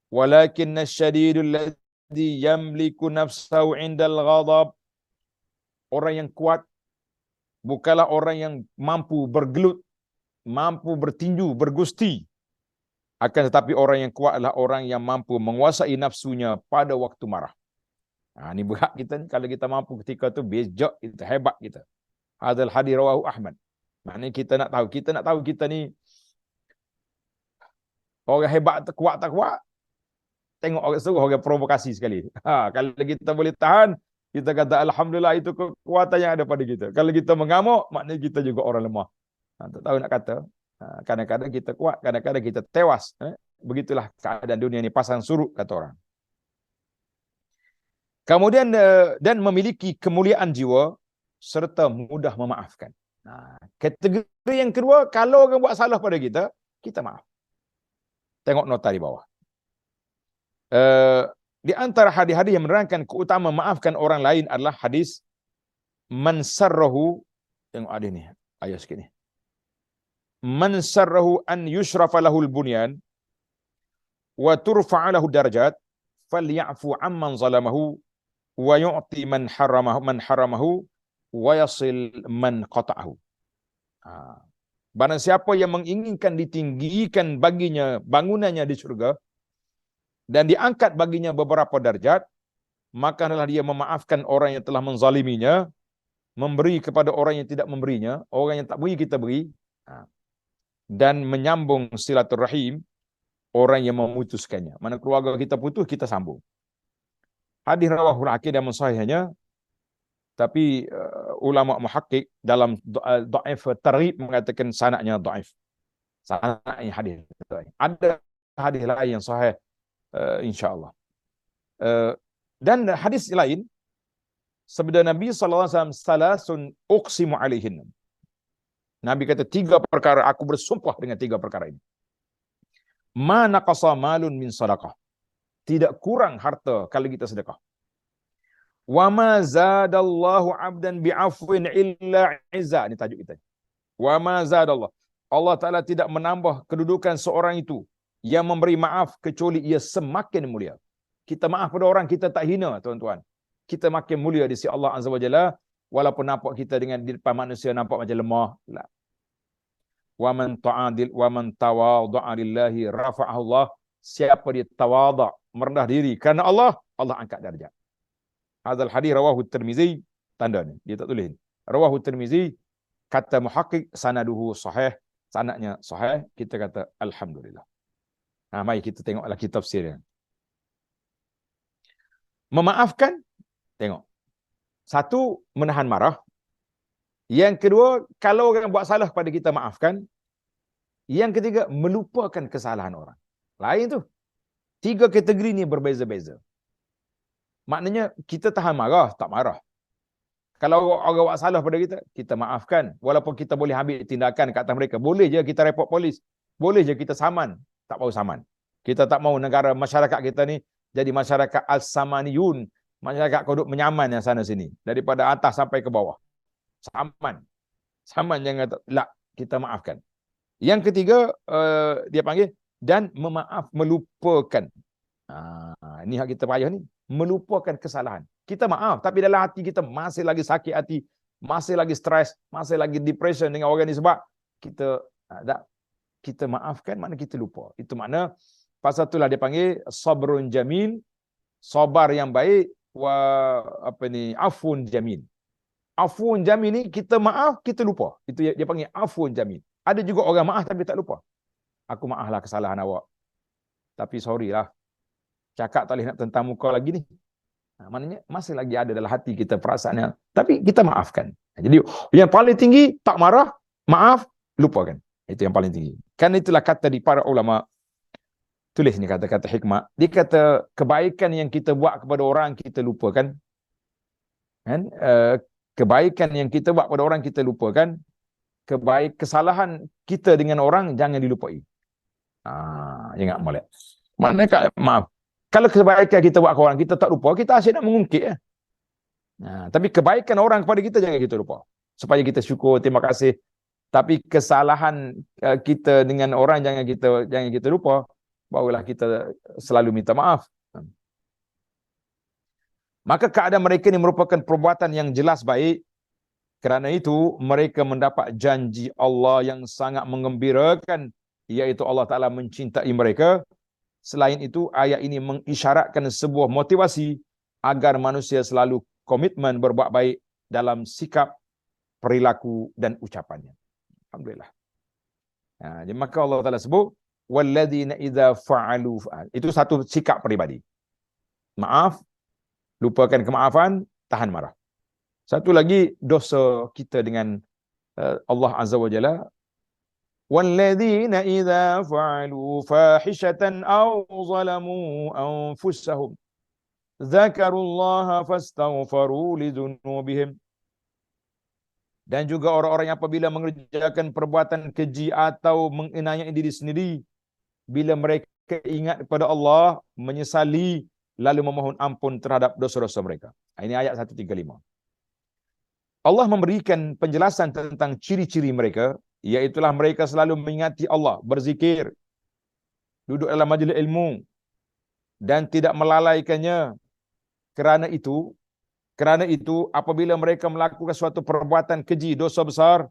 walakinna asy-syadidu alladhi yamliku nafsahu 'indal ghadab." Orang yang kuat bukanlah orang yang mampu bergelut, mampu bertinju, bergusti. Akan tetapi orang yang kuat adalah orang yang mampu menguasai nafsunya pada waktu marah. Ini berhak kita ni, kalau kita mampu ketika tu bejak kita, hebat kita. Hadzal hadis rawahu Ahmad. Maknanya kita nak tahu kita ni orang hebat tak kuat. Tengok orang suruh orang provokasi sekali. Kalau kita boleh tahan, kita kata alhamdulillah, itu kekuatan yang ada pada kita. Kalau kita mengamuk, maknanya kita juga orang lemah. Tak tahu nak kata. Kadang-kadang kita kuat, kadang-kadang kita tewas. Begitulah keadaan dunia ni, pasang surut kata orang. Kemudian dan memiliki kemuliaan jiwa serta mudah memaafkan. Kategori yang kedua, kalau orang buat salah pada kita, kita maaf. Tengok nota di bawah. Di antara hadis-hadis yang menerangkan keutamaan memaafkan orang lain adalah hadis man sarrahu, tengok ada ni ayat sikit ni, man sarrahu an yushrafa lahul bunyan wa turfa'a lahu darajat falyafu amman zalamahu wa yu'ti man haramahu wa yasil man qata'ahu. Barang siapa yang menginginkan ditinggikan baginya bangunannya di syurga dan diangkat baginya beberapa darjat, maka adalah dia memaafkan orang yang telah menzaliminya, memberi kepada orang yang tidak memberinya, orang yang tak beri kita beri, dan menyambung silaturahim orang yang memutuskannya. Mana keluarga kita putus, kita sambung. Hadis rawahul Hakim dan mensahihnya, tapi ulama muhakkik dalam dhaif targhib mengatakan sanadnya dhaif. Sanadnya hadis dhaif. Ada hadis lain yang sahih insya-Allah. Dan hadis lain sabda Nabi sallallahu alaihi wasallam, salasun uqsimu alaihin. Nabi kata 3 perkara, aku bersumpah dengan 3 perkara ini. Ma naqasa malun min sadaqah. Tidak kurang harta kalau kita sedekah. Wa ma zadallahu 'abdan bi'afwin illa 'izza. Ini tajuk kita. Wa ma zadallah. Allah Taala tidak menambah kedudukan seorang itu yang memberi maaf kecuali ia semakin mulia. Kita maaf pada orang, kita tak hina, tuan-tuan. Kita makin mulia di sisi Allah Azza wa Jalla, walaupun nampak kita dengan di depan manusia nampak macam lemah. La. Wa man tawadha'a lillahi rafa'ahu Allah. Siapa dia tawadha', merendah diri kerana Allah, Allah angkat darjat. Hadzal hadis rawahu Tirmizi, tanda ni dia tak tulis ni. Rawahu Tirmizi, kata muhakkik sanaduhu sahih, sanadnya sahih, kita kata alhamdulillah. Mari kita tengoklah kitab tafsirnya. Memaafkan, tengok. Satu, menahan marah. Yang kedua, kalau orang buat salah pada kita, maafkan. Yang ketiga, melupakan kesalahan orang lain tu. 3 kategori ni berbeza-beza. Maknanya kita tahan marah, tak marah. Kalau orang buat salah pada kita, kita maafkan. Walaupun kita boleh ambil tindakan kat atas mereka. Boleh je kita report polis. Boleh je kita saman. Tak mau saman. Kita tak mau negara masyarakat kita ni jadi masyarakat al-samaniyun, masyarakat kodok menyaman yang sana sini, daripada atas sampai ke bawah. Saman. Saman jangan tak, kita maafkan. Yang ketiga, dia panggil dan melupakan. Ini hak kita payah ni, melupakan kesalahan. Kita maaf, tapi dalam hati kita masih lagi sakit hati, masih lagi stres, masih lagi depression dengan orang ni sebab kita kita maafkan, makna kita lupa. Itu makna pasal itulah dia panggil sabrun jamil, sabar yang baik, afun jamil. Afun jamil ni kita maaf, kita lupa. Itu dia panggil afun jamil. Ada juga orang maaf tapi tak lupa. Aku maaflah kesalahan awak, tapi sorry lah, cakap tak boleh nak tentang muka lagi ni. Maknanya masih lagi ada dalam hati kita perasaannya, tapi kita maafkan. Jadi yang paling tinggi, tak marah, maaf, lupakan. Itu yang paling tinggi. Kan itulah kata di para ulama, tulis ni kata-kata hikmah. Dia kata kebaikan yang kita buat kepada orang kita lupakan. Kan? Kebaikan yang kita buat kepada orang kita lupakan. Kesalahan kita dengan orang jangan dilupai. Ingat molek. Maknanya maaf. Kalau kebaikan kita buat ke orang kita tak lupa, kita asyik nak mengungkit ya. Tapi kebaikan orang kepada kita jangan kita lupa. Supaya kita syukur, terima kasih. Tapi kesalahan kita dengan orang jangan kita lupa. Barulah kita selalu minta maaf. Maka keadaan mereka ini merupakan perbuatan yang jelas baik. Kerana itu mereka mendapat janji Allah yang sangat menggembirakan, iaitu Allah Ta'ala mencintai mereka. Selain itu, ayat ini mengisyaratkan sebuah motivasi agar manusia selalu komitmen berbuat baik dalam sikap, perilaku dan ucapannya. Alhamdulillah. Maka Allah Ta'ala sebut, walladzina idza fa'alu. Itu satu sikap peribadi. Maaf, lupakan kemaafan, tahan marah. Satu lagi dosa kita dengan Allah Azza wa Jalla. Walladzina idza fa'alu fahishatan aw zalamu anfusahum dzakarullaha fastaghfaru lidzunubihim. Dan juga orang-orang yang apabila mengerjakan perbuatan keji atau menganiaya diri sendiri, bila mereka ingat kepada Allah, menyesali, lalu memohon ampun terhadap dosa-dosa mereka. Ini ayat 135. Allah memberikan penjelasan tentang ciri-ciri mereka, iaitulah mereka selalu mengingati Allah, berzikir, duduk dalam majlis ilmu, dan tidak melalaikannya. Kerana itu, apabila mereka melakukan suatu perbuatan keji, dosa besar,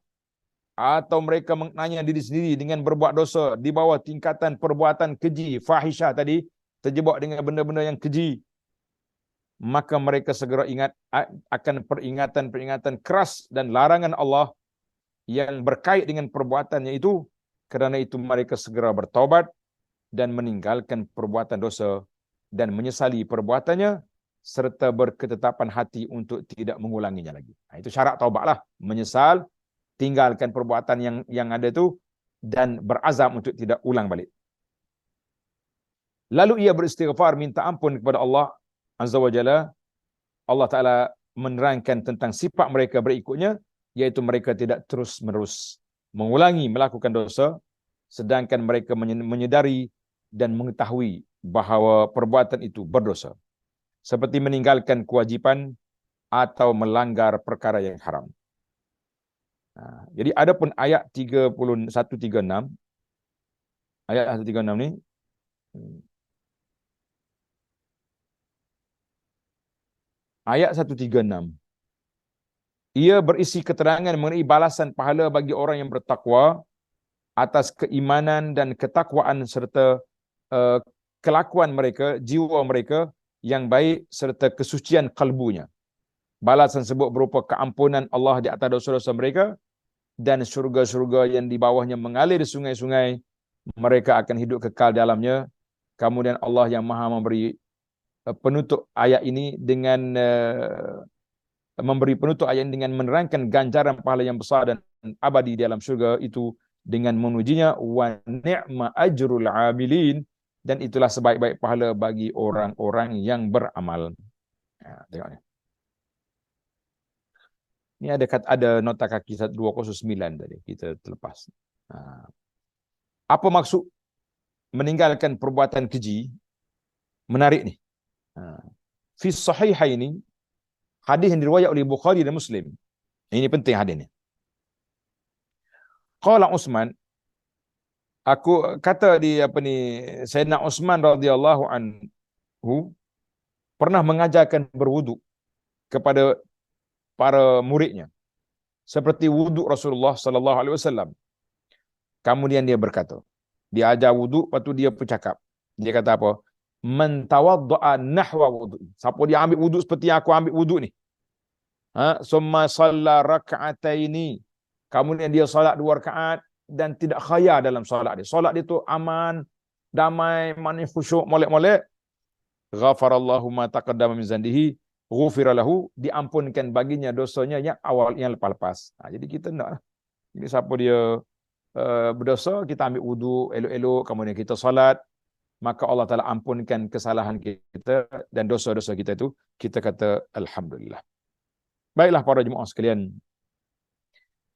atau mereka menganiaya diri sendiri dengan berbuat dosa di bawah tingkatan perbuatan keji, fahisyah tadi, terjebak dengan benda-benda yang keji, maka mereka segera ingat akan peringatan-peringatan keras dan larangan Allah yang berkait dengan perbuatannya itu. Kerana itu mereka segera bertaubat dan meninggalkan perbuatan dosa dan menyesali perbuatannya, serta berketetapan hati untuk tidak mengulanginya lagi. Itu syarat taubatlah, menyesal, tinggalkan perbuatan yang ada itu, dan berazam untuk tidak ulang balik. Lalu ia beristighfar, minta ampun kepada Allah Azza wa Jalla. Allah Ta'ala menerangkan tentang sifat mereka berikutnya, iaitu mereka tidak terus-menerus mengulangi melakukan dosa, sedangkan mereka menyedari dan mengetahui bahawa perbuatan itu berdosa, seperti meninggalkan kewajipan atau melanggar perkara yang haram. Jadi adapun ayat 136, ayat 136 ni, ayat 136, ia berisi keterangan mengenai balasan pahala bagi orang yang bertakwa atas keimanan dan ketakwaan serta kelakuan mereka, jiwa mereka yang baik serta kesucian kalbunya. Balasan tersebut berupa keampunan Allah di atas dosa-dosa mereka dan syurga-syurga yang di bawahnya mengalir sungai-sungai, mereka akan hidup kekal dalamnya. Kemudian Allah yang Maha memberi penutup ayat ini dengan menerangkan ganjaran pahala yang besar dan abadi di dalam syurga itu dengan memujinya, wa ni'ma ajrul amilin, dan itulah sebaik-baik pahala bagi orang-orang yang beramal. Tengok ni. Ini ada nota kaki 209 tadi kita terlepas. Apa maksud meninggalkan perbuatan keji, menarik ni. Fi sahihaini, hadis yang diriwayat oleh Bukhari dan Muslim. Ini penting hadis ni. Qala Utsman, aku kata di Sayyidina Utsman radhiyallahu anhu pernah mengajarkan berwuduk kepada para muridnya seperti wuduk Rasulullah sallallahu alaihi wasallam. Kemudian dia berkata, dia ajar wuduk, lepas tu dia bercakap. Dia kata apa? Man tawadda'a nahwa wuduk. Siapa dia ambil wuduk seperti yang aku ambil wuduk ni. Summa shalla raka'ataini. Kemudian dia solat 2 rakaat dan tidak khayar dalam solat dia. Solat dia tu aman, damai, manis, khusyuk, molek-molek. Ghafarallahu ma taqaddama min zanbihi, ghufira lahu, diampunkan baginya dosanya yang awal, yang lepas-lepas. Jadi kita nak. Jadi siapa dia berdosa, kita ambil wudu elok-elok, kemudian kita solat, maka Allah Ta'ala ampunkan kesalahan kita dan dosa-dosa kita itu, kita kata Alhamdulillah. Baiklah para jemaah sekalian,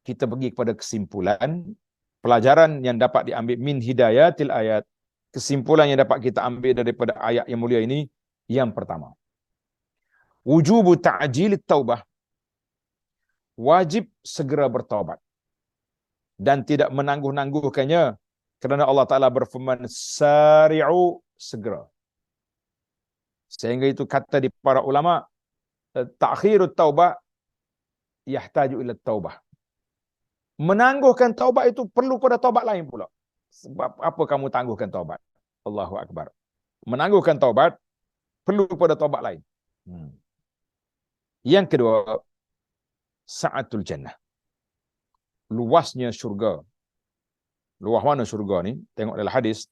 kita pergi kepada kesimpulan, pelajaran yang dapat diambil min hidayatil ayat, kesimpulan yang dapat kita ambil daripada ayat yang mulia ini, yang pertama, wujubu ta'jilit taubah, wajib segera bertaubat dan tidak menangguh-nangguhkannya, kerana Allah Ta'ala berfirman, sari'u, segera. Sehingga itu kata di para ulama, ta'khirut taubah yahtaju ila taubah. Menangguhkan taubat itu perlu pada taubat lain pula. Sebab apa kamu tangguhkan taubat? Allahu Akbar. Menangguhkan taubat perlu pada taubat lain. Yang kedua, sa'atul jannah. Luasnya syurga. Luas mana syurga ni? Tengok dalam hadis.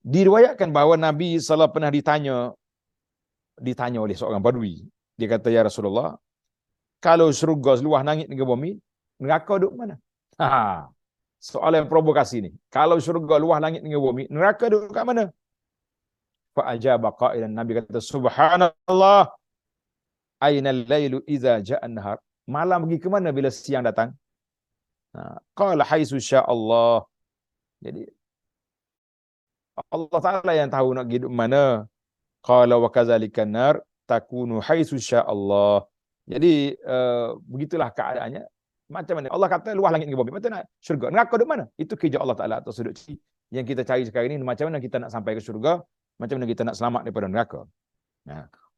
Diriwayatkan bahawa Nabi SAW pernah ditanya oleh seorang badui. Dia kata, ya Rasulullah, kalau syurga seluas langit dengan bumi, neraka duduk mana? Soalan provokasi ni. Kalau syurga luas langit dengan bumi, neraka duduk kat mana? Fa'ajaba qailan, Nabi kata, subhanallah, ainal lailu idza ja'a an-nahar. Malam pergi ke mana bila siang datang? Qala haitsu sya'allah. Jadi Allah Taala yang tahu nak pergi mana. Qala wa kadzalika an-nar takunu haitsu sya'allah. Jadi begitulah keadaannya. Macam mana? Allah kata luas langit dengan bumi. Macam mana syurga? Neraka duduk mana? Itu kerja Allah Taala atau sudut yang kita cari sekarang ini. Macam mana kita nak sampai ke syurga? Macam mana kita nak selamat daripada neraka?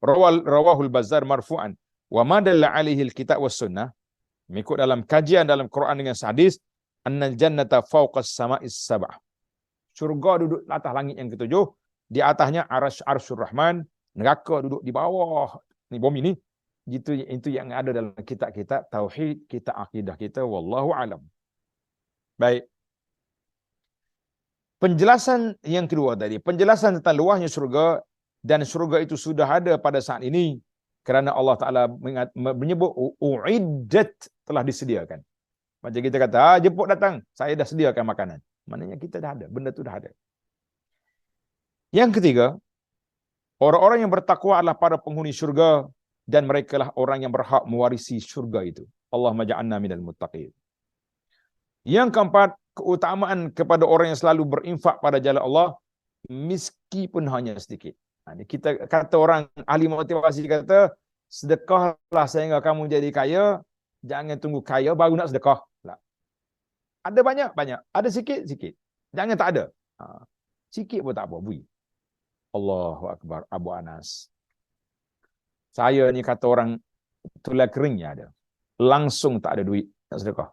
Rawahul Bazzar marfu'an wa ma dalla alaihi alkitab was sunnah, mengikut dalam kajian dalam Quran dengan hadis, annal jannata fawqas sama'is sab'ah. Syurga duduk di atas langit yang ketujuh, di atasnya arsyur rahman, neraka duduk di bawah ni bumi ni. Itu yang ada dalam kitab-kitab tauhid, kitab akidah kita, wallahu alam. Baik. Penjelasan yang kedua tadi, penjelasan tentang luasnya syurga, dan syurga itu sudah ada pada saat ini kerana Allah Ta'ala menyebut u'iddat, telah disediakan. Macam kita kata, jemput datang, saya dah sediakan makanan. Maknanya kita dah ada, benda tu dah ada. Yang ketiga, orang-orang yang bertakwa adalah para penghuni syurga, dan mereka lah orang yang berhak mewarisi syurga itu. Allahumma ja'alna minal muttaqin. Yang keempat, keutamaan kepada orang yang selalu berinfak pada jalan Allah, meskipun hanya sedikit. Kita kata orang ahli motivasi kata, sedekahlah sehingga kamu jadi kaya, jangan tunggu kaya baru nak sedekah. Ada banyak, ada sikit. Jangan tak ada. Sikit pun tak apa, bui. Allahu Akbar, Abu Anas. Saya ni kata orang, tulai keringnya ada. Langsung tak ada duit nak sedekah.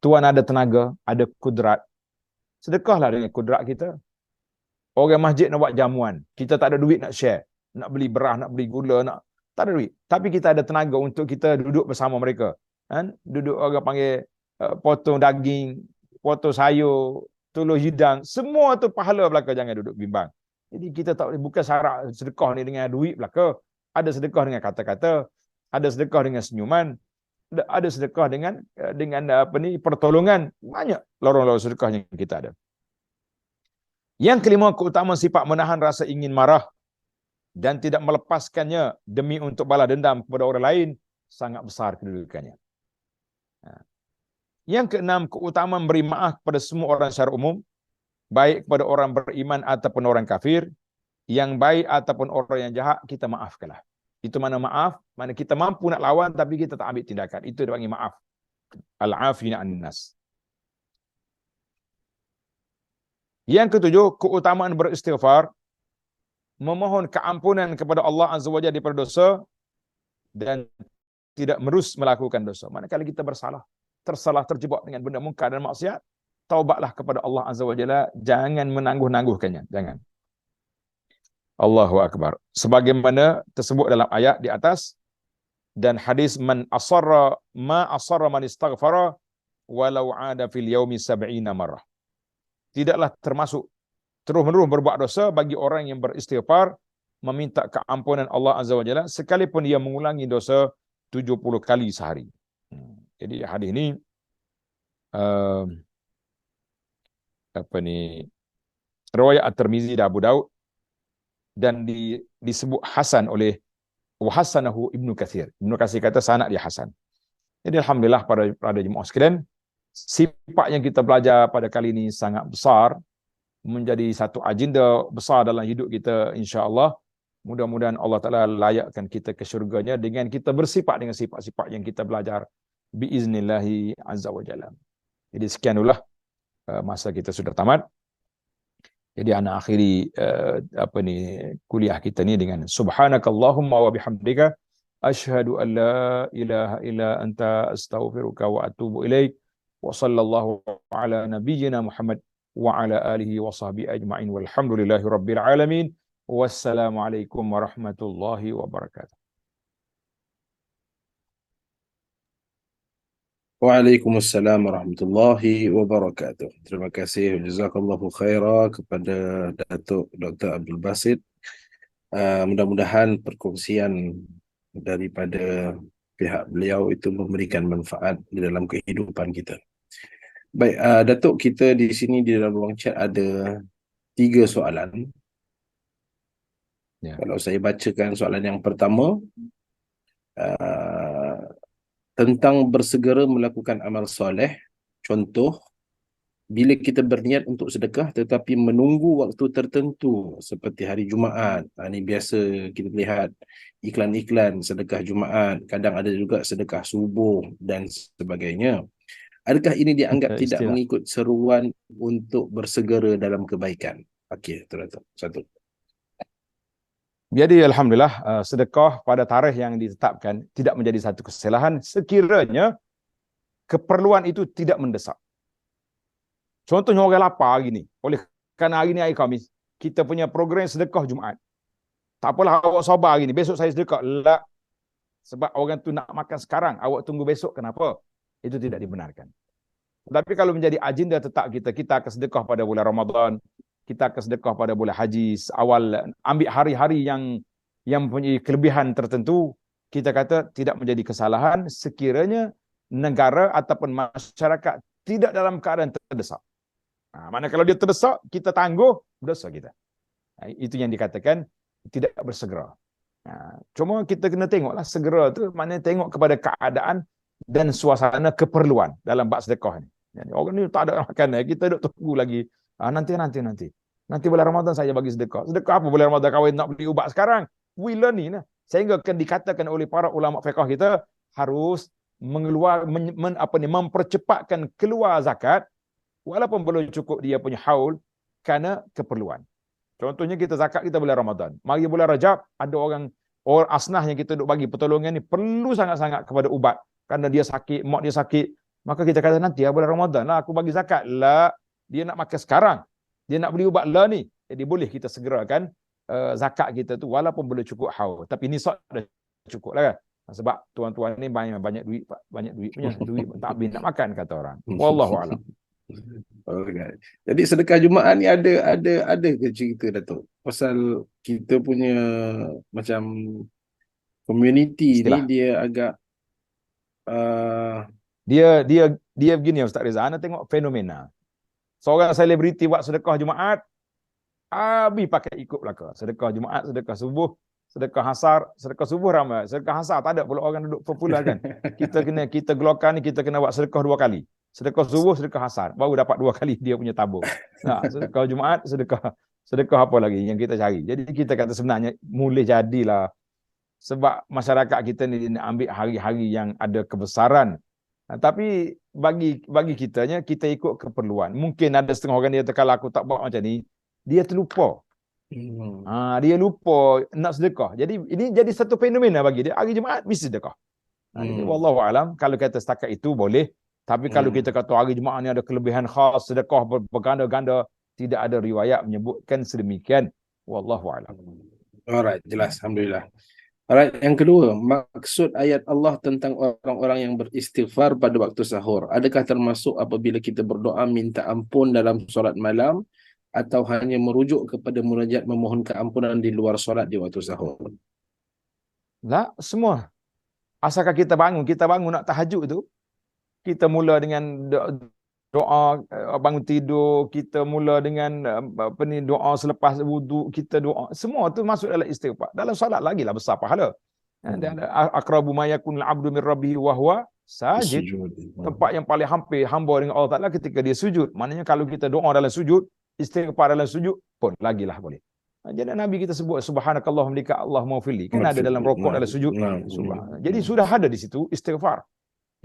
Tuan ada tenaga, ada kudrat. Sedekahlah dengan kudrat kita. Orang masjid nak buat jamuan, kita tak ada duit nak share, nak beli beras, nak beli gula, tak ada duit. Tapi kita ada tenaga untuk kita duduk bersama mereka. Duduk orang panggil potong daging, potong sayur, tolong hidang, semua tu pahala belaka, jangan duduk bimbang. Jadi kita tak boleh, bukan syarat sedekah ni dengan duit belaka. Ada sedekah dengan kata-kata, ada sedekah dengan senyuman, ada sedekah dengan pertolongan. Banyak lorong-lorong sedekah yang kita ada. Yang kelima, keutamaan sifat menahan rasa ingin marah dan tidak melepaskannya demi untuk balas dendam kepada orang lain, sangat besar kedudukannya. Yang keenam, keutamaan beri maaf kepada semua orang secara umum, baik kepada orang beriman ataupun orang kafir, yang baik ataupun orang yang jahat, kita maafkanlah. Itu mana maaf, mana kita mampu nak lawan tapi kita tak ambil tindakan. Itu dipanggil maaf. Al-afina an-nas. Yang ketujuh, keutamaan beristighfar, memohon keampunan kepada Allah Azza wa Jalla daripada dosa dan tidak merus melakukan dosa. Manakala kita bersalah, tersalah, terjebak dengan benda mungkar dan maksiat, taubatlah kepada Allah Azza wa Jalla, jangan menangguh-nangguhkannya, jangan. Allahu akbar. Sebagaimana tersebut dalam ayat di atas dan hadis man asarra man istaghfara walau ada fil yaumi 70 marrah. Tidaklah termasuk terus-menerus berbuat dosa bagi orang yang beristighfar, meminta keampunan Allah Azza wa Jalla sekalipun dia mengulangi dosa 70 kali sehari. Jadi hadis ini riwayat At-Tirmizi dan Abu Daud dan disebut hasan oleh Hasanahu Ibnu Katsir. Ibnu Katsir kata sanad dia hasan. Jadi alhamdulillah pada jemaah sekalian, sifat yang kita belajar pada kali ini sangat besar, menjadi satu agenda besar dalam hidup kita insya-Allah. Mudah-mudahan Allah Taala layakkan kita ke syurganya dengan kita bersifat dengan sifat-sifat yang kita belajar biiznillahi azza wa jalla. Jadi sekian dululah masa kita sudah tamat. Jadi ana akhiri kuliah kita ni dengan subhanakallahumma wa bihamdika asyhadu an la ilaha illa anta astaghfiruka wa atubu ilaik wa sallallahu ala nabiyyina Muhammad wa ala alihi wa sahbihi ajma'in walhamdulillahi rabbil alamin. Wassalamualaikum warahmatullahi wabarakatuh. Waalaikumsalam warahmatullahi wabarakatuh. Terima kasih, jazakallahu khaira kepada Datuk Dr. Abdul Basit. Mudah-mudahan perkongsian daripada pihak beliau itu memberikan manfaat di dalam kehidupan kita. Baik, Datuk, kita di sini di dalam ruang chat ada 3 soalan. Ya. Kalau saya bacakan soalan yang pertama, tentang bersegera melakukan amal soleh. Contoh, bila kita berniat untuk sedekah tetapi menunggu waktu tertentu seperti hari Jumaat. Ini biasa kita lihat iklan-iklan sedekah Jumaat. Kadang ada juga sedekah subuh dan sebagainya. Adakah ini dianggap tidak mengikut seruan untuk bersegera dalam kebaikan? Okey, Datuk. Satu. Jadi alhamdulillah sedekah pada tarikh yang ditetapkan tidak menjadi satu kesalahan sekiranya keperluan itu tidak mendesak. Contohnya orang lapar hari ni, oleh kerana hari ni hari Khamis, kita punya program sedekah Jumaat. Tak apalah awak sabar hari ni, besok saya sedekah. Tak. Sebab orang tu nak makan sekarang, awak tunggu besok, kenapa? Itu tidak dibenarkan. Tapi kalau menjadi agenda tetap kita akan sedekah pada bulan Ramadan, kita akan sedekah pada bulan haji, awal ambil hari-hari yang mempunyai kelebihan tertentu, kita kata tidak menjadi kesalahan sekiranya negara ataupun masyarakat tidak dalam keadaan terdesak. Mana kalau dia terdesak, kita tangguh dosa kita. Itu yang dikatakan tidak bersegera. Cuma kita kena tengoklah segera tu, maknanya tengok kepada keadaan dan suasana keperluan dalam bab sedekah ni. Jadi orang ni tak ada makan, kita duk tunggu lagi. Nanti bulan Ramadan saya bagi sedekah. Sedekah apa bulan Ramadan, kahwin nak beli ubat sekarang? Wila ni nah. Sehingga akan dikatakan oleh para ulama fiqh kita harus mempercepatkan keluar zakat walaupun belum cukup dia punya haul kerana keperluan. Contohnya kita zakat kita bulan Ramadan. Mari bulan Rajab ada orang asnah yang kita duk bagi pertolongan ni perlu sangat-sangat kepada ubat kerana dia sakit, mak dia sakit. Maka kita kata nanti bulan Ramadan lah aku bagi zakat. Lah, dia nak makan sekarang. Dia nak beli ubat lah ni. Jadi boleh kita segerakan zakat kita tu walaupun belum cukup haul. Tapi nisab dah cukup lah kan. Sebab tuan-tuan ni banyak duit, banyak duit punya. Duit tak habis nak makan kata orang. Wallahu a'lam. Okay. Jadi sedekah Jumaat ni ada ke cerita Datuk? Pasal kita punya macam community ni dia agak dia begini Ustaz Reza, anda tengok fenomena. Seorang selebriti buat sedekah Jumaat, habis pakai ikut belaka. Sedekah Jumaat, sedekah subuh, sedekah asar, sedekah subuh ramai. Sedekah asar tak ada pula orang duduk popular kan. Kita gelorkan ni, kita kena buat sedekah 2 kali. Sedekah subuh, sedekah asar, baru dapat 2 kali dia punya tabur. Nah, sedekah Jumaat, sedekah apa lagi yang kita cari. Jadi kita kata sebenarnya boleh jadilah, sebab masyarakat kita ni nak ambil hari-hari yang ada kebesaran. Tapi bagi kitanya, kita ikut keperluan. Mungkin ada setengah orang dia kata, kalau aku tak buat macam ni, dia terlupa. Dia lupa nak sedekah. Jadi ini jadi satu fenomena bagi dia. Hari Jumaat mesti sedekah. Jadi wallahu alam, kalau kata setakat itu boleh. Tapi kalau kita kata hari Jumaat ni ada kelebihan khas, sedekah berganda-ganda, tidak ada riwayat menyebutkan sedemikian. Wallahu alam. Alright, jelas. Alhamdulillah. Alright, yang kedua, maksud ayat Allah tentang orang-orang yang beristighfar pada waktu sahur. Adakah termasuk apabila kita berdoa minta ampun dalam solat malam, atau hanya merujuk kepada munajat memohon keampunan di luar solat di waktu sahur? Tak, semua. Asalkan kita bangun nak tahajud tu, kita mula dengan doa bangun tidur, kita mula dengan doa selepas wuduk, kita doa, semua tu masuk dalam istighfar. Dalam solat lagilah besar pahala. Dan aqrabu ma yakunul abdu min rabbihi wa huwa sajid. Tempat yang paling hampir hamba dengan Allah Taala ketika dia sujud. Maknanya kalau kita doa dalam sujud, istighfar dalam sujud pun lagilah boleh. Jadi Nabi kita sebut subhanakallahumma lika Allahumma fili. Kan ada dalam rukuk dalam sujud. Jadi sudah ada di situ istighfar.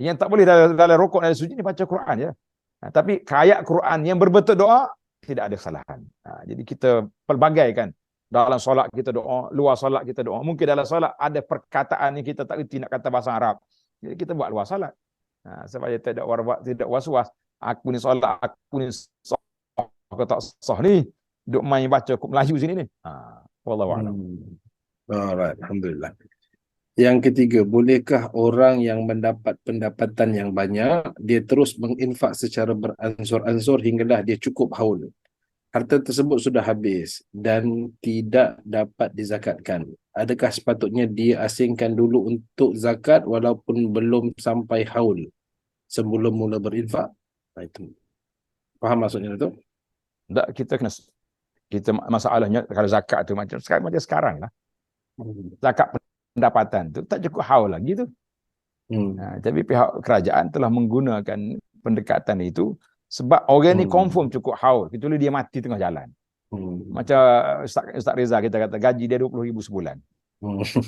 Yang tak boleh dalam rukuk dalam sujud ni baca Quran ya. Tapi ayat Quran yang berbentuk doa tidak ada kesalahan. Jadi kita pelbagaikan. Dalam solat kita doa, luar solat kita doa. Mungkin dalam solat ada perkataan yang kita tak reti nak kata bahasa Arab. Jadi kita buat luar solat. Supaya tidak was-was. Aku ni solat, aku ni sah, aku tak sah ni. Duk main baca Melayu sini ni. Wallahu a'lam. Alright, alhamdulillah. Yang ketiga, bolehkah orang yang mendapat pendapatan yang banyak, dia terus menginfak secara beransur-ansur hinggalah dia cukup haul? Harta tersebut sudah habis dan tidak dapat dizakatkan. Adakah sepatutnya dia asingkan dulu untuk zakat walaupun belum sampai haul sebelum mula berinfak? Itu. Faham maksudnya tu? Tak, kita masalahnya kalau zakat tu macam sekarang lah. Zakat pendapatan tu tak cukup haul lagi tu. Tapi pihak kerajaan telah menggunakan pendekatan itu sebab orang ni confirm cukup haul, kecuali dia mati tengah jalan. Macam Ustaz Reza kita kata gaji dia 20,000 sebulan.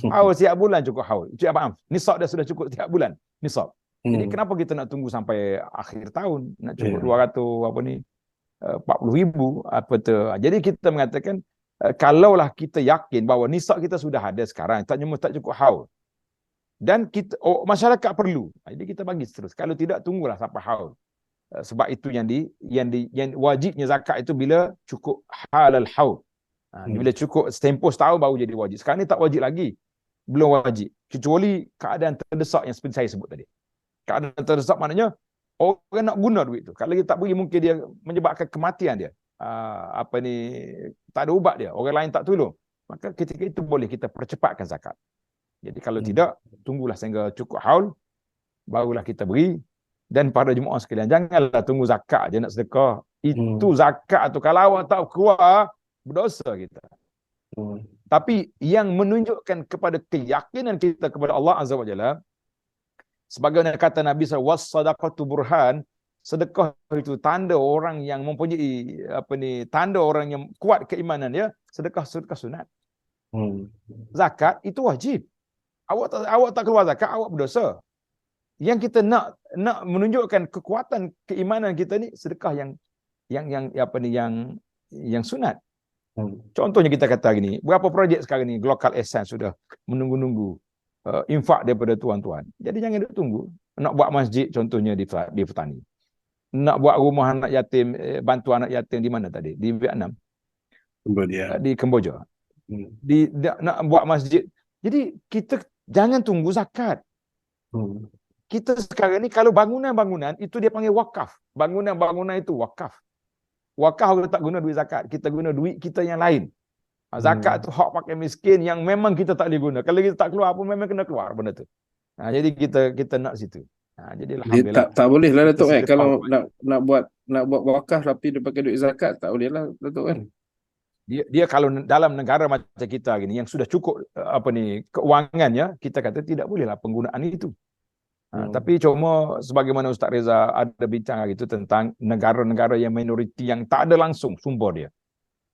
Haul setiap bulan cukup haul. Maaf, nisab dia sudah cukup setiap bulan nisab. Jadi kenapa kita nak tunggu sampai akhir tahun nak cukup 40,000 apa tu. Jadi kita mengatakan kalaulah kita yakin bahawa nisab kita sudah ada sekarang, tak cukup haul. Dan kita masyarakat perlu. Jadi kita bagi terus. Kalau tidak, tunggulah sampai haul. Sebab itu yang wajibnya zakat itu bila cukup halal haul. Bila cukup tempoh setahun baru jadi wajib. Sekarang ni tak wajib lagi. Belum wajib. Kecuali keadaan terdesak yang seperti saya sebut tadi. Keadaan terdesak maknanya orang nak guna duit tu. Kalau dia tak beri, mungkin dia menyebabkan kematian dia. Tak ada ubat dia. Orang lain tak tolong. Maka ketika itu boleh kita percepatkan zakat. Jadi kalau tidak, tunggulah sehingga cukup haul, barulah kita beri. Dan para jemaah sekalian, janganlah tunggu zakat je nak sedekah. Itu zakat tu. Kalau awak tak keluar, berdosa kita. Tapi yang menunjukkan kepada keyakinan kita kepada Allah Azza wa Jalla, sebagaimana kata Nabi SAW, was-sadaqatu burhan, sedekah itu tanda orang yang mempunyai tanda orang yang kuat keimanan dia. Sedekah sunat. Zakat itu wajib. Awak tak keluar zakat, awak berdosa. Yang kita nak menunjukkan kekuatan keimanan kita ni sedekah yang sunat. Contohnya kita kata hari ni, berapa projek sekarang ni Local Essence sudah menunggu-nunggu infak daripada tuan-tuan. Jadi jangan duk tunggu. Nak buat masjid contohnya di Petani. Nak buat rumah anak yatim, bantu anak yatim di mana tadi? Di Vietnam. Cambodia. Di Kemboja. Nak buat masjid. Jadi kita jangan tunggu zakat. Kita sekarang ni kalau bangunan-bangunan itu dia panggil wakaf. Bangunan-bangunan itu wakaf. Wakaf kita tak guna duit zakat. Kita guna duit kita yang lain. Zakat tu hak pakai miskin yang memang kita tak boleh guna. Kalau kita tak keluar pun memang kena keluar benda tu. Jadi kita nak situ. Jadi alhamdulillah. Tak boleh lah Datuk kalau nak buat wakaf tapi dia pakai duit zakat, tak boleh lah Datuk kan. Dia kalau dalam negara macam kita gini yang sudah cukup keuangannya, kita kata tidak bolehlah penggunaan itu. Tapi cuma sebagaimana Ustaz Reza ada bincang hari itu tentang negara-negara yang minoriti yang tak ada langsung sumber dia.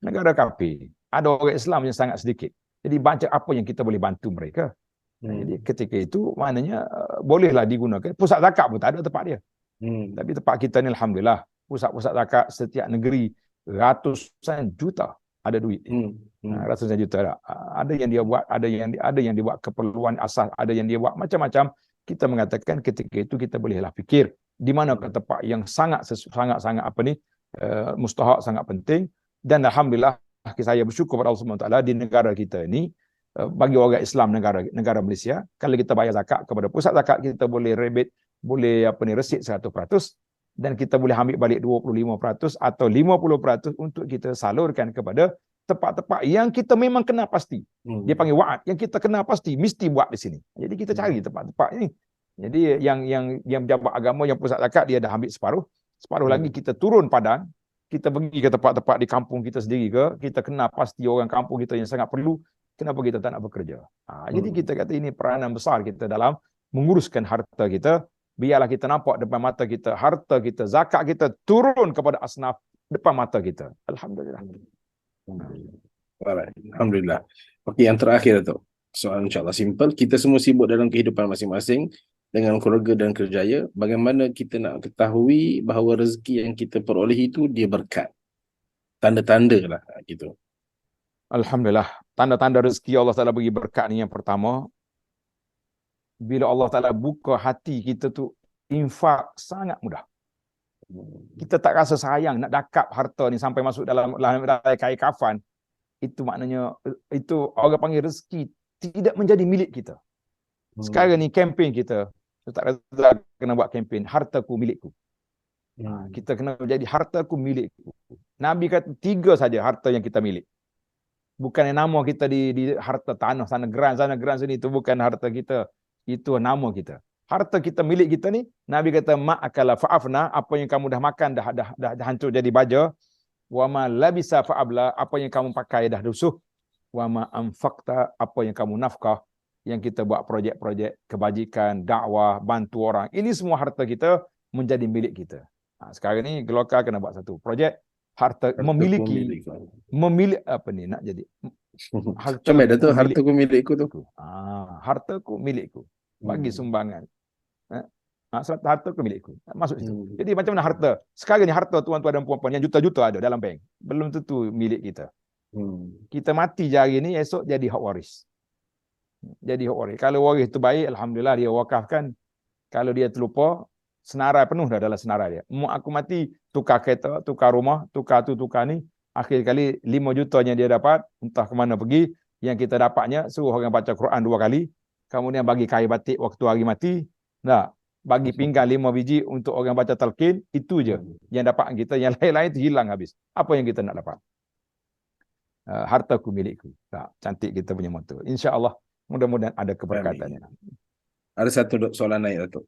Negara kafir. Ada orang Islam yang sangat sedikit. Jadi baca apa yang kita boleh bantu mereka. Jadi ketika itu maknanya bolehlah digunakan. Pusat zakat pun tak ada tempat dia. Tapi tempat kita ni alhamdulillah pusat-pusat zakat setiap negeri ratusan juta ada duit. Ratusan juta ada. Ada yang dia buat, ada yang dia buat keperluan asas, ada yang dia buat macam-macam. Kita mengatakan ketika itu kita bolehlah fikir di mana ke tempat yang sangat apa ni mustahak, sangat penting. Dan alhamdulillah saya bersyukur kepada Allah Subhanahu Wa Taala di negara kita ini, bagi orang Islam negara Malaysia, kalau kita bayar zakat kepada pusat zakat, kita boleh rebate, boleh resit 100%, dan kita boleh ambil balik 25% atau 50% untuk kita salurkan kepada tempat-tempat yang kita memang kenal pasti. Dia panggil wa'ad, yang kita kenal pasti mesti buat di sini. Jadi kita cari tempat-tempat ini. Jadi yang pejabat agama, yang pusat zakat, dia dah ambil separuh lagi kita turun padang, kita pergi ke tempat-tempat di kampung kita sendiri ke, kita kenal pasti orang kampung kita yang sangat perlu, kenapa kita tak nak bekerja? Jadi kita kata ini peranan besar kita dalam menguruskan harta kita. Biarlah kita nampak depan mata kita, harta kita, zakat kita turun kepada asnaf depan mata kita. Alhamdulillah. Alhamdulillah. Okey, yang terakhir tu. Soalan insyaAllah simple. Kita semua sibuk dalam kehidupan masing-masing dengan keluarga dan kerjaya. Bagaimana kita nak ketahui bahawa rezeki yang kita peroleh itu dia berkat? Tanda-tanda lah gitu. Alhamdulillah. Tanda-tanda rezeki Allah Ta'ala bagi berkat ni yang pertama, bila Allah Ta'ala buka hati kita tu, infak sangat mudah. Kita tak rasa sayang nak dakap harta ni sampai masuk dalam kain kafan. Itu maknanya, itu orang panggil rezeki tidak menjadi milik kita. Sekarang ni kempen kita, Ustaz Razak kena buat kempen, hartaku milikku. Kita kena menjadi hartaku milikku. Nabi kata 3 saja harta yang kita milik. Bukan nama kita di harta tanah, sana geran sini, itu bukan harta kita. Itu nama kita. Harta kita milik kita ni, Nabi kata ma'akala fa'afna, apa yang kamu dah makan dah hancur jadi baja. Wa ma labisa fa'abla, apa yang kamu pakai dah rusuh. Wa ma anfaqta, apa yang kamu nafkah, yang kita buat projek-projek kebajikan, dakwah, bantu orang. Ini semua harta kita menjadi milik kita. Sekarang ni Gelokar kena buat satu projek harta memiliki apa ni nak jadi harta tu hartaku milikku tu. Hartaku milikku. Bagi sumbangan. Hartaku milikku. Masuk situ. Jadi macam mana harta? Sekarang ni harta tuan-tuan dan puan-puan yang juta-juta ada dalam bank. Belum tentu milik kita. Kita mati je hari ni, esok jadi hak waris. Jadi hak waris. Kalau waris tu baik, alhamdulillah dia wakafkan. Kalau dia terlupa, senarai penuh dah dalam senarai dia. Aku mati, tukar kereta, tukar rumah, tukar tu, tukar ni. Akhir kali 5 juta yang dia dapat, entah ke mana pergi. Yang kita dapatnya, suruh orang baca Quran 2 kali. Kemudian bagi kain batik waktu hari mati. Nah, bagi pinggan 5 biji untuk orang baca talqin. Itu je yang dapat kita. Yang lain-lain itu hilang habis. Apa yang kita nak dapat? Hartaku milikku. Cantik kita punya motto. InsyaAllah, mudah-mudahan ada keberkatannya. Ada satu soalan naik, Datuk.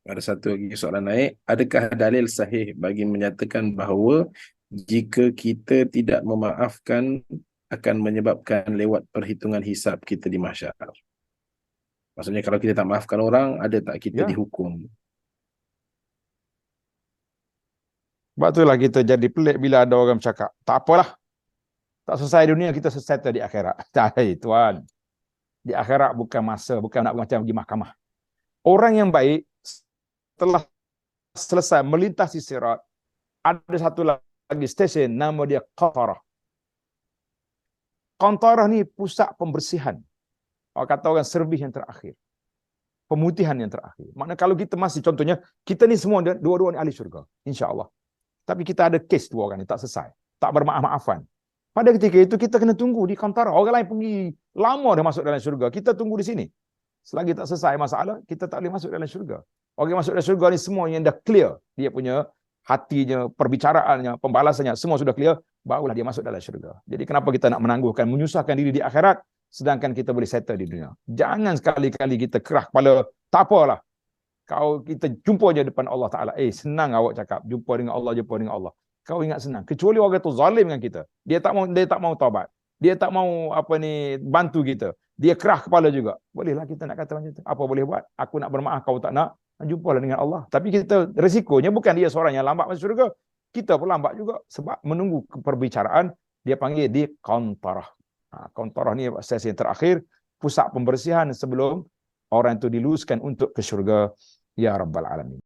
Ada satu lagi soalan naik. Adakah dalil sahih bagi menyatakan bahawa jika kita tidak memaafkan akan menyebabkan lewat perhitungan hisab kita di mahsyar? Maksudnya kalau kita tak maafkan orang, ada tak kita dihukum? Sebab itulah kita jadi pelik bila ada orang bercakap, tak apalah, tak selesai dunia, kita selesai di akhirat. Tak, tuan. Di akhirat bukan masa, bukan nak macam pergi mahkamah. Orang yang baik setelah selesai melintasi sirat, ada satu lagi stesen, nama dia Qantarah. Qantarah ni pusat pembersihan. Kata orang servis yang terakhir. Pemutihan yang terakhir. Maknanya kalau kita masih, contohnya, kita ni semua dua-dua ni ahli syurga. InsyaAllah. Tapi kita ada kes 2 orang ni, tak selesai. Tak bermaaf-maafan. Pada ketika itu, kita kena tunggu di Qantarah. Orang lain pergi lama dah masuk dalam syurga. Kita tunggu di sini. Selagi tak selesai masalah, kita tak boleh masuk dalam syurga. Orang yang masuk dalam syurga ni semua yang dah clear. Dia punya hatinya, perbicaraannya, pembalasannya, semua sudah clear. Barulah dia masuk dalam syurga. Jadi kenapa kita nak menangguhkan, menyusahkan diri di akhirat, sedangkan kita boleh settle di dunia. Jangan sekali-kali kita kerah kepala, tak apalah. Kita jumpa je depan Allah Ta'ala. Senang awak cakap, jumpa dengan Allah. Kau ingat senang. Kecuali orang tu zalim dengan kita. Dia tak mau taubat. Dia tak mau bantu kita. dia kerah kepala juga. Bolehlah kita nak kata macam tu. Apa boleh buat? Aku nak bermaaf, kau tak nak. Jumpalah dengan Allah. Tapi kita, resikonya bukan dia seorang yang lambat masuk syurga. Kita pun lambat juga. Sebab menunggu perbicaraan, dia panggil di qantarah. Qantarah ni sesi yang terakhir, pusat pembersihan sebelum orang itu diluluskan untuk ke syurga. Ya Rabbal Alamin.